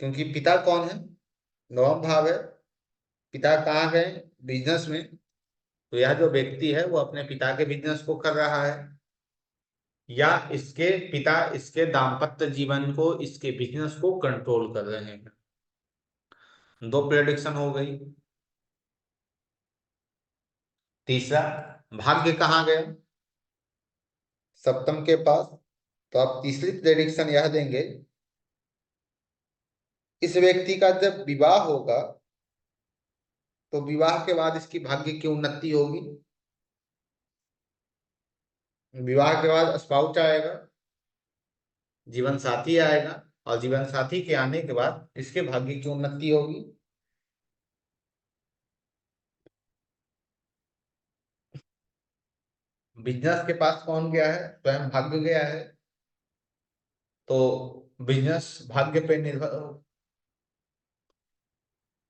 क्योंकि पिता कौन है? नवम भाव है। पिता कहाँ गए? बिजनेस में। तो यह जो व्यक्ति है वो अपने पिता के बिजनेस को कर रहा है, या इसके पिता इसके दाम्पत्य जीवन को, इसके बिजनेस को कंट्रोल कर रहे हैं। दो प्रेडिक्शन हो गई। तीसरा, भाग्य कहाँ गया? सप्तम के पास। तो आप तीसरी प्रेडिक्शन यह देंगे, इस व्यक्ति का जब विवाह होगा तो विवाह के बाद इसकी भाग्य की उन्नति होगी। विवाह के बाद स्पाउस आएगा, जीवन साथी आएगा, और जीवन साथी के आने के बाद इसके भाग्य की उन्नति होगी। बिजनेस के पास कौन गया है? स्वयं भाग्य गया है। तो बिजनेस भाग्य पे निर्भर,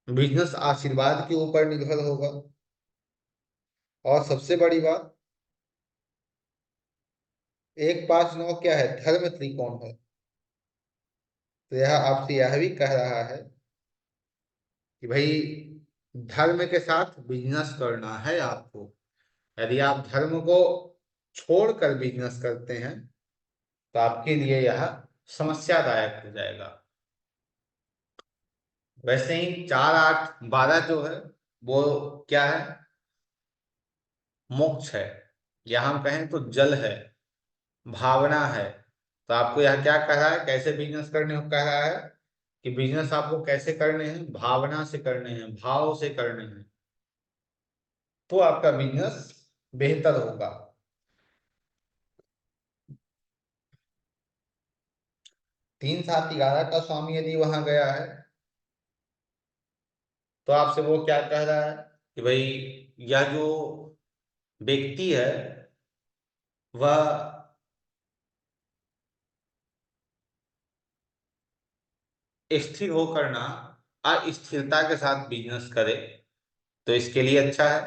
बिजनेस आशीर्वाद के ऊपर निर्भर होगा। और सबसे बड़ी बात, 1 5 9 क्या है? धर्म त्रिकोण है। तो यह आपसे यह भी कह रहा है कि भाई धर्म के साथ बिजनेस करना है आपको। यदि आप धर्म को छोड़कर बिजनेस करते हैं तो आपके लिए यह समस्यादायक हो जाएगा। वैसे ही 4 8 12 जो है वो क्या है? मोक्ष है, या हम कहें तो जल है, भावना है। तो आपको यह क्या कह रहा है? कैसे बिजनेस करने को कह रहा है कि बिजनेस आपको कैसे करने हैं? भावना से करने हैं, भाव से करने हैं, तो आपका बिजनेस बेहतर होगा। 3 7 11 का स्वामी यदि वहां गया है तो आपसे वो क्या कह रहा है कि भाई यह जो व्यक्ति है वह स्थिर होकर ना अस्थिरता के साथ बिजनेस करे, तो इसके लिए अच्छा है,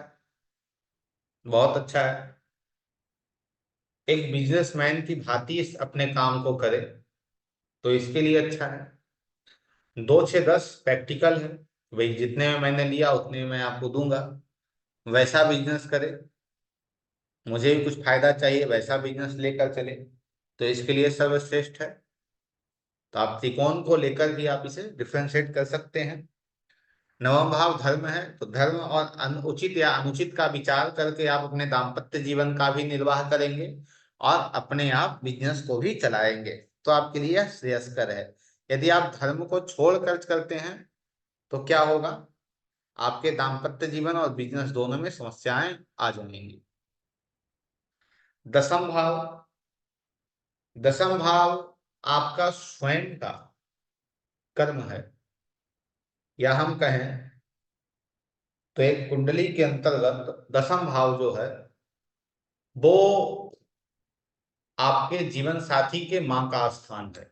बहुत अच्छा है। एक बिजनेसमैन की भांति इस अपने काम को करे, तो इसके लिए अच्छा है। 2 6 10 प्रैक्टिकल है, भाई जितने में मैंने लिया उतने में मैं आपको दूंगा, वैसा बिजनेस करे। मुझे भी कुछ फायदा चाहिए, वैसा बिजनेस लेकर चले, तो इसके लिए सर्वश्रेष्ठ है। तो आप त्रिकोण को लेकर भी आप इसे डिफ्रेंशिएट कर सकते हैं। नवम भाव धर्म है, तो धर्म और उचित या अनुचित का विचार करके आप अपने दाम्पत्य जीवन का भी निर्वाह करेंगे और अपने आप बिजनेस को भी चलाएंगे, तो आपके लिए यह श्रेयस्कर है। यदि आप धर्म को छोड़ खर्च करते हैं तो क्या होगा, आपके दाम्पत्य जीवन और बिजनेस दोनों में समस्याएं आ जाएंगी। दसम भाव, दसम भाव आपका स्वयं का कर्म है, या हम कहें तो एक कुंडली के अंतर्गत दसम भाव जो है वो आपके जीवन साथी के माँ का स्थान है,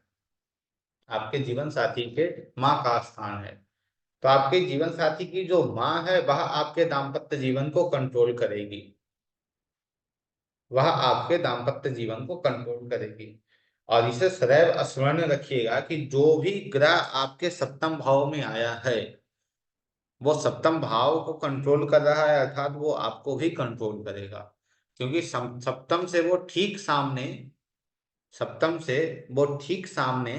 आपके जीवन साथी के माँ का स्थान है। तो आपके जीवन साथी की जो माँ है वह आपके दाम्पत्य जीवन को कंट्रोल करेगी, वह आपके दाम्पत्य जीवन को कंट्रोल करेगी। और इसे सदैव स्मरण रखिएगा कि जो भी ग्रह आपके सप्तम भाव में आया है वो सप्तम भाव को कंट्रोल कर रहा है, अर्थात वो आपको भी कंट्रोल करेगा। क्योंकि सप्तम से वो ठीक सामने, सप्तम से वो ठीक सामने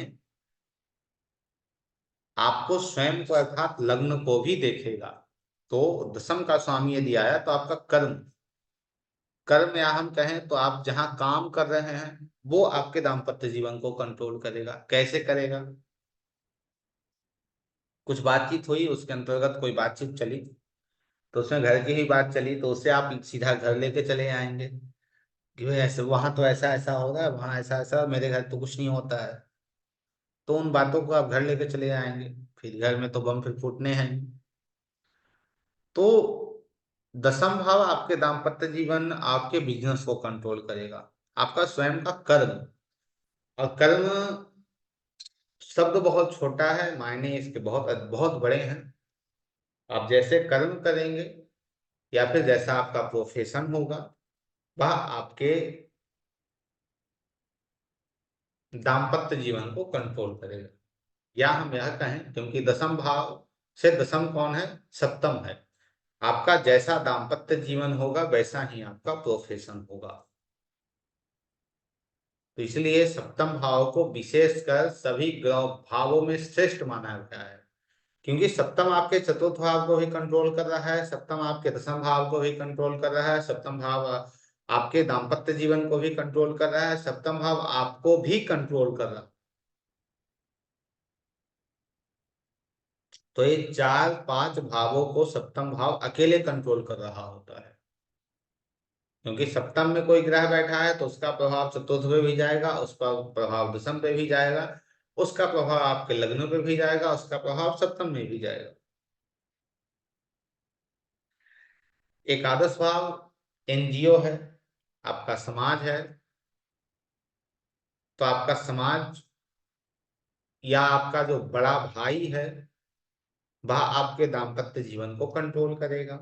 आपको स्वयं को अर्थात लग्न को भी देखेगा। तो दसम का स्वामी यदि आया तो आपका कर्म, कर्म या हम कहें तो आप जहां काम कर रहे हैं वो आपके दाम्पत्य जीवन को कंट्रोल करेगा। कैसे करेगा, कुछ बातचीत हुई, उसके अंतर्गत कोई बातचीत चली, तो उसमें घर की ही बात चली, तो उससे आप सीधा घर लेके चले आएंगे कि भाई ऐसे वहां तो ऐसा ऐसा हो रहा है, वहां ऐसा ऐसा, मेरे घर तो कुछ नहीं होता है। तो उन बातों को आप घर लेके चले आएंगे, फिर घर में तो बम फिर फूटने हैं। तो दसम भाव आपके दाम्पत्य जीवन, आपके बिजनेस को कंट्रोल करेगा। आपका स्वयं का कर्म, और कर्म शब्द बहुत छोटा है, मायने इसके बहुत बहुत बड़े हैं। आप जैसे कर्म करेंगे या फिर जैसा आपका प्रोफेशन होगा वह आपके दाम्पत्य जीवन को कंट्रोल करेगा। या हम यह कहें, क्योंकि दसम भाव से दसम कौन है, सप्तम है, आपका जैसा दाम्पत्य जीवन होगा वैसा ही आपका प्रोफेशन होगा। तो इसलिए सप्तम भाव को विशेषकर सभी ग्रह भावों में श्रेष्ठ माना गया है, क्योंकि सप्तम आपके चतुर्थ भाव को भी कंट्रोल कर रहा है, सप्तम आपके दसम भाव को भी कंट्रोल कर रहा है, सप्तम भाव आपके दाम्पत्य जीवन को भी कंट्रोल कर रहा है, सप्तम भाव आपको भी कंट्रोल कर रहा है। तो ये 4 5 भावों को सप्तम भाव अकेले कंट्रोल कर रहा होता है, क्योंकि सप्तम में कोई ग्रह बैठा है तो उसका प्रभाव चतुर्थ पे भी जाएगा, उसका प्रभाव दसम पे भी जाएगा, उसका प्रभाव आपके लग्न पे भी जाएगा, उसका प्रभाव सप्तम में भी जाएगा। एकादश भाव एनजीओ है, आपका समाज है। तो आपका समाज या आपका जो बड़ा भाई है वह आपके दाम्पत्य जीवन को कंट्रोल करेगा,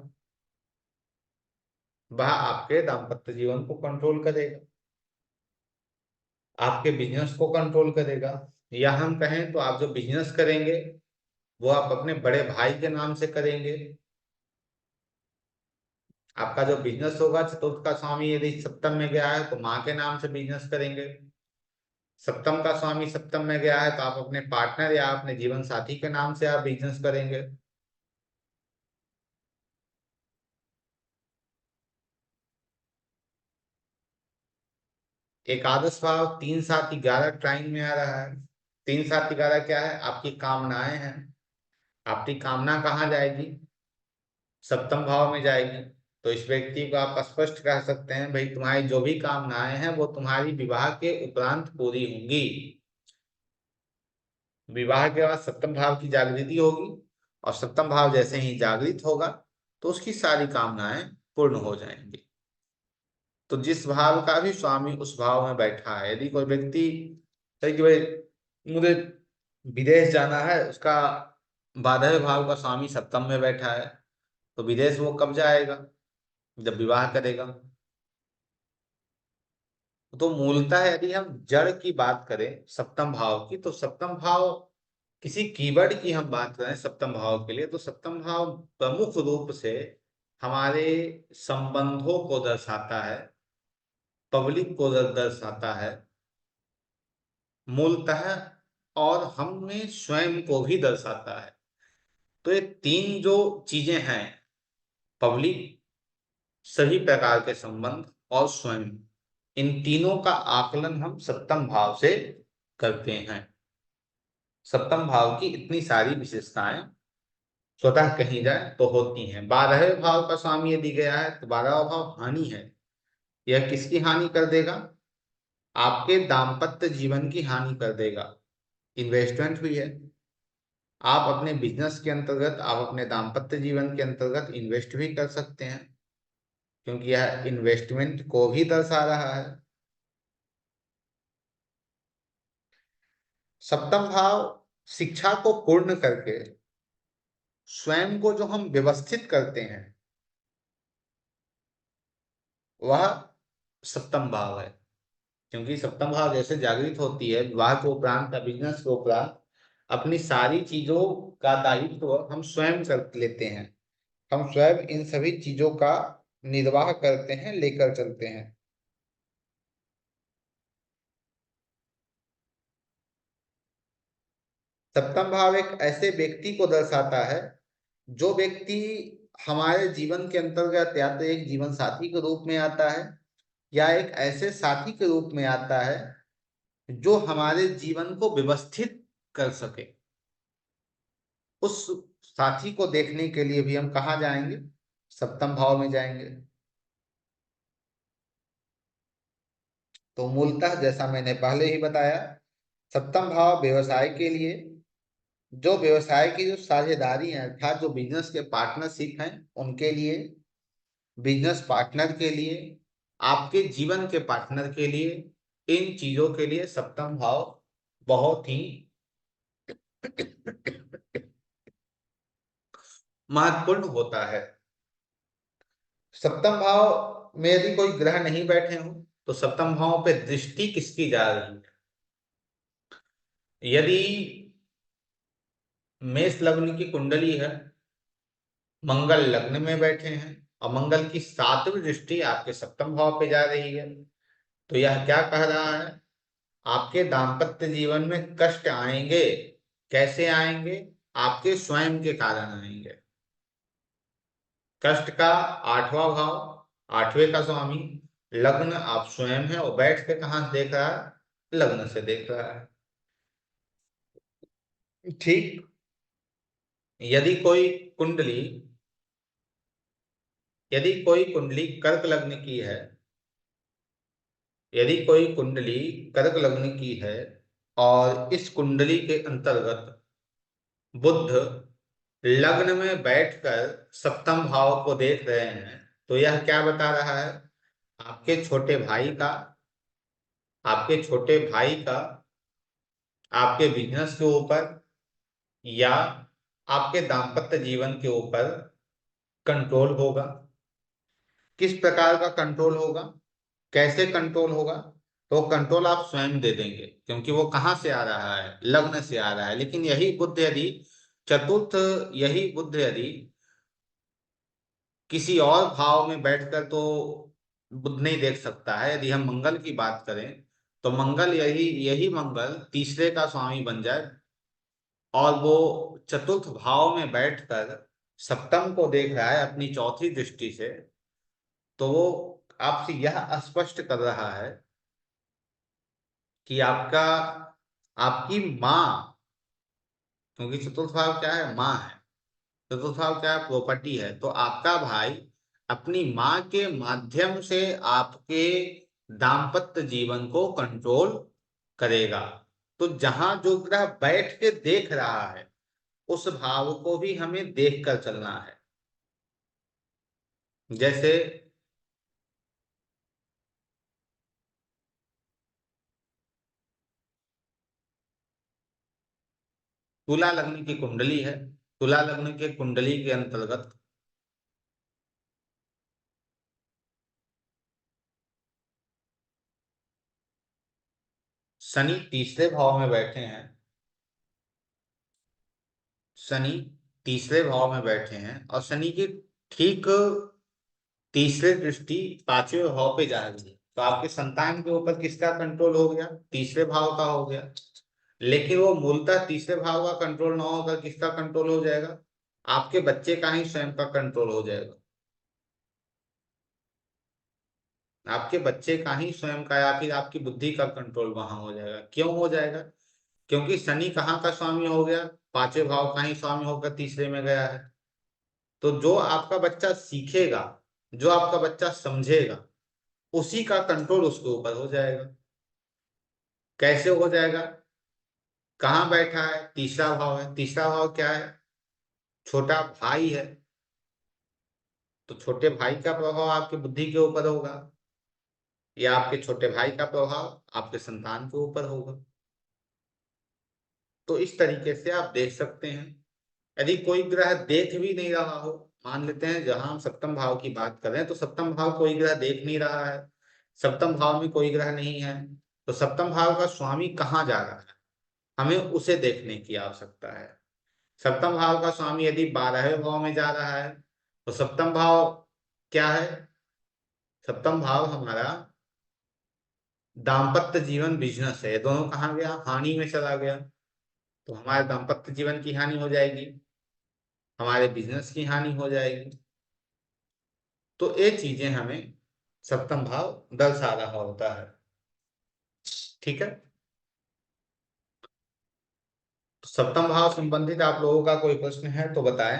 वह आपके दाम्पत्य जीवन को कंट्रोल करेगा, आपके बिजनेस को कंट्रोल करेगा। या हम कहें तो आप जो बिजनेस करेंगे वो आप अपने बड़े भाई के नाम से करेंगे। आपका जो बिजनेस होगा, चतुर्थ का स्वामी यदि सप्तम में गया है तो माँ के नाम से बिजनेस करेंगे। सप्तम का स्वामी सप्तम में गया है तो आप अपने पार्टनर या अपने जीवन साथी के नाम से आप बिजनेस करेंगे। एकादश भाव 3 7 11 ट्राइन में आ रहा है। 3 7 11 क्या है, आपकी कामनाएं हैं। आपकी कामना कहाँ जाएगी, सप्तम भाव में जाएगी। तो इस व्यक्ति को आप स्पष्ट कह सकते हैं, भाई तुम्हारी जो भी कामनाएं हैं वो तुम्हारी विवाह के उपरांत पूरी होंगी। विवाह के बाद सप्तम भाव की जागृति होगी, और सप्तम भाव जैसे ही जागृत होगा तो उसकी सारी कामनाएं पूर्ण हो जाएंगी। तो जिस भाव का भी स्वामी उस भाव में बैठा है, यदि कोई व्यक्ति कहे कि भाई मुझे विदेश जाना है, उसका 12वें भाव का स्वामी सप्तम में बैठा है, तो विदेश वो कब जाएगा? जब विवाह करेगा। तो मूलतः यदि हम जड़ की बात करें सप्तम भाव की, तो सप्तम भाव किसी कीवर्ड की हम बात करें सप्तम भाव के लिए, तो सप्तम भाव प्रमुख रूप से हमारे संबंधों को दर्शाता है, पब्लिक को दर्शाता है मूलतः, और हम में स्वयं को भी दर्शाता है। तो ये तीन जो चीजें हैं, पब्लिक, सभी प्रकार के संबंध और स्वयं, इन तीनों का आकलन हम सप्तम भाव से करते हैं। सप्तम भाव की इतनी सारी विशेषताएं स्वतः कही जाए तो होती हैं। 12वें भाव का स्वामी यदि गया है तो 12वां भाव हानि है। यह किसकी हानि कर देगा? आपके दाम्पत्य जीवन की हानि कर देगा। इन्वेस्टमेंट हुई है, आप अपने बिजनेस के अंतर्गत, आप अपने दाम्पत्य जीवन के अंतर्गत इन्वेस्ट भी कर सकते हैं, क्योंकि यह इन्वेस्टमेंट को भी दर्शा रहा है। सप्तम भाव शिक्षा को पूर्ण करके स्वयं को जो हम व्यवस्थित करते हैं, वह सप्तम भाव है। क्योंकि सप्तम भाव जैसे जागृत होती है, विवाह के उपरांत या बिजनेस के उपरांत अपनी सारी चीजों का दायित्व हम स्वयं कर लेते हैं। हम स्वयं इन सभी चीजों का निर्वाह करते हैं, लेकर चलते हैं। सप्तम भाव एक ऐसे व्यक्ति को दर्शाता है, जो व्यक्ति हमारे जीवन के अंतर्गत या तो एक जीवन साथी के रूप में आता है, या एक ऐसे साथी के रूप में आता है जो हमारे जीवन को व्यवस्थित कर सके। उस साथी को देखने के लिए भी हम कहाँ जाएंगे? सप्तम भाव में जाएंगे। तो मूलतः जैसा मैंने पहले ही बताया, सप्तम भाव व्यवसाय के लिए, जो व्यवसाय की जो साझेदारी है अर्थात जो बिजनेस के पार्टनरशिप हैं उनके लिए, बिजनेस पार्टनर के लिए, आपके जीवन के पार्टनर के लिए, इन चीजों के लिए सप्तम भाव बहुत ही महत्वपूर्ण होता है। सप्तम भाव में यदि कोई ग्रह नहीं बैठे हो तो सप्तम भाव पे दृष्टि किसकी जा रही है? यदि मेष लग्न की कुंडली है, मंगल लग्न में बैठे हैं, और मंगल की 7वीं दृष्टि आपके सप्तम भाव पे जा रही है, तो यह क्या कह रहा है? आपके दाम्पत्य जीवन में कष्ट आएंगे। कैसे आएंगे? आपके स्वयं के कारण आएंगे। कष्ट का 8वां भाव, 8वें का स्वामी लग्न आप स्वयं है, और बैठ के कहां से देख रहा है? लग्न से देख रहा है। ठीक, यदि कोई कुंडली यदि कोई कुंडली कर्क लग्न की है, यदि कोई कुंडली कर्क लग्न की है, और इस कुंडली के अंतर्गत बुध लग्न में बैठकर सप्तम भाव को देख रहे हैं, तो यह क्या बता रहा है? आपके छोटे भाई का, आपके छोटे भाई का आपके बिजनेस के ऊपर या आपके दाम्पत्य जीवन के ऊपर कंट्रोल होगा। किस प्रकार का कंट्रोल होगा? कैसे कंट्रोल होगा? तो कंट्रोल आप स्वयं दे देंगे, क्योंकि वो कहाँ से आ रहा है? लग्न से आ रहा है। लेकिन यही बुध यदि चतुर्थ यही बुध यदि किसी और भाव में बैठकर, तो बुध नहीं देख सकता है। यदि हम मंगल की बात करें तो मंगल, यही यही मंगल तीसरे का स्वामी बन जाए, और वो चतुर्थ भाव में बैठकर सप्तम को देख रहा है अपनी चौथी दृष्टि से, तो वो आपसे यह स्पष्ट कर रहा है कि आपकी माँ, क्योंकि चतुर्थ भाव क्या है? माँ है। चतुर्थ भाव क्या है? प्रॉपर्टी है। तो आपका भाई अपनी माँ के माध्यम से आपके दाम्पत्य जीवन को कंट्रोल करेगा। तो जहां जो ग्रह बैठ के देख रहा है उस भाव को भी हमें देख कर चलना है। जैसे तुला लग्न की कुंडली है, तुला लग्न के कुंडली के अंतर्गत शनि तीसरे भाव में बैठे हैं, शनि तीसरे भाव में बैठे हैं और शनि की ठीक तीसरे दृष्टि पांचवें भाव पे जा रही है, तो आपके संतान के ऊपर किसका कंट्रोल हो गया? तीसरे भाव का हो गया। लेकिन वो मूलतः तीसरे भाव का कंट्रोल ना होकर किसका कंट्रोल हो जाएगा? आपके बच्चे का ही स्वयं का कंट्रोल हो जाएगा। आपके बच्चे का ही स्वयं का या फिर आपकी बुद्धि का कंट्रोल वहां हो जाएगा। क्यों हो जाएगा? क्योंकि शनि कहाँ का स्वामी हो गया? पांचवें भाव का ही स्वामी होकर तीसरे में गया है। तो जो आपका बच्चा सीखेगा, जो आपका बच्चा समझेगा, उसी का कंट्रोल उसके ऊपर हो जाएगा। कैसे हो जाएगा? कहाँ बैठा है? तीसरा भाव है। तीसरा भाव क्या है? छोटा भाई है, तो छोटे भाई का प्रभाव आपकी बुद्धि के ऊपर होगा, या आपके छोटे भाई का प्रभाव आपके संतान के ऊपर होगा। तो इस तरीके से आप देख सकते हैं। यदि कोई ग्रह देख भी नहीं रहा हो, मान लेते हैं जहां हम सप्तम भाव की बात कर रहे हैं तो सप्तम भाव कोई ग्रह देख नहीं रहा है, सप्तम भाव में कोई ग्रह नहीं है, तो सप्तम भाव का स्वामी कहाँ जा रहा है, हमें उसे देखने की आवश्यकता है। सप्तम भाव का स्वामी यदि 12वें भाव में जा रहा है तो सप्तम भाव क्या है? सप्तम भाव हमारा दाम्पत्य जीवन, बिजनेस है। ये दोनों कहाँ गया? हानि में चला गया। तो हमारे दाम्पत्य जीवन की हानि हो जाएगी, हमारे बिजनेस की हानि हो जाएगी। तो ये चीजें हमें सप्तम भाव दर्शा रहा होता है। ठीक है, तो सप्तम भाव संबंधित आप लोगों का कोई प्रश्न है तो बताएं।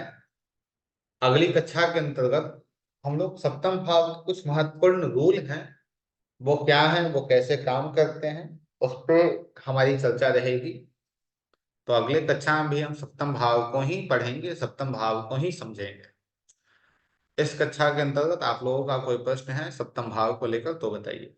अगली कक्षा के अंतर्गत हम लोग सप्तम भाव के कुछ महत्वपूर्ण रूल हैं, वो क्या है, वो कैसे काम करते हैं, उस पर हमारी चर्चा रहेगी। तो अगले कक्षा में भी हम सप्तम भाव को ही पढ़ेंगे, सप्तम भाव को ही समझेंगे। इस कक्षा के अंतर्गत आप लोगों का कोई प्रश्न है सप्तम भाव को लेकर तो बताइए।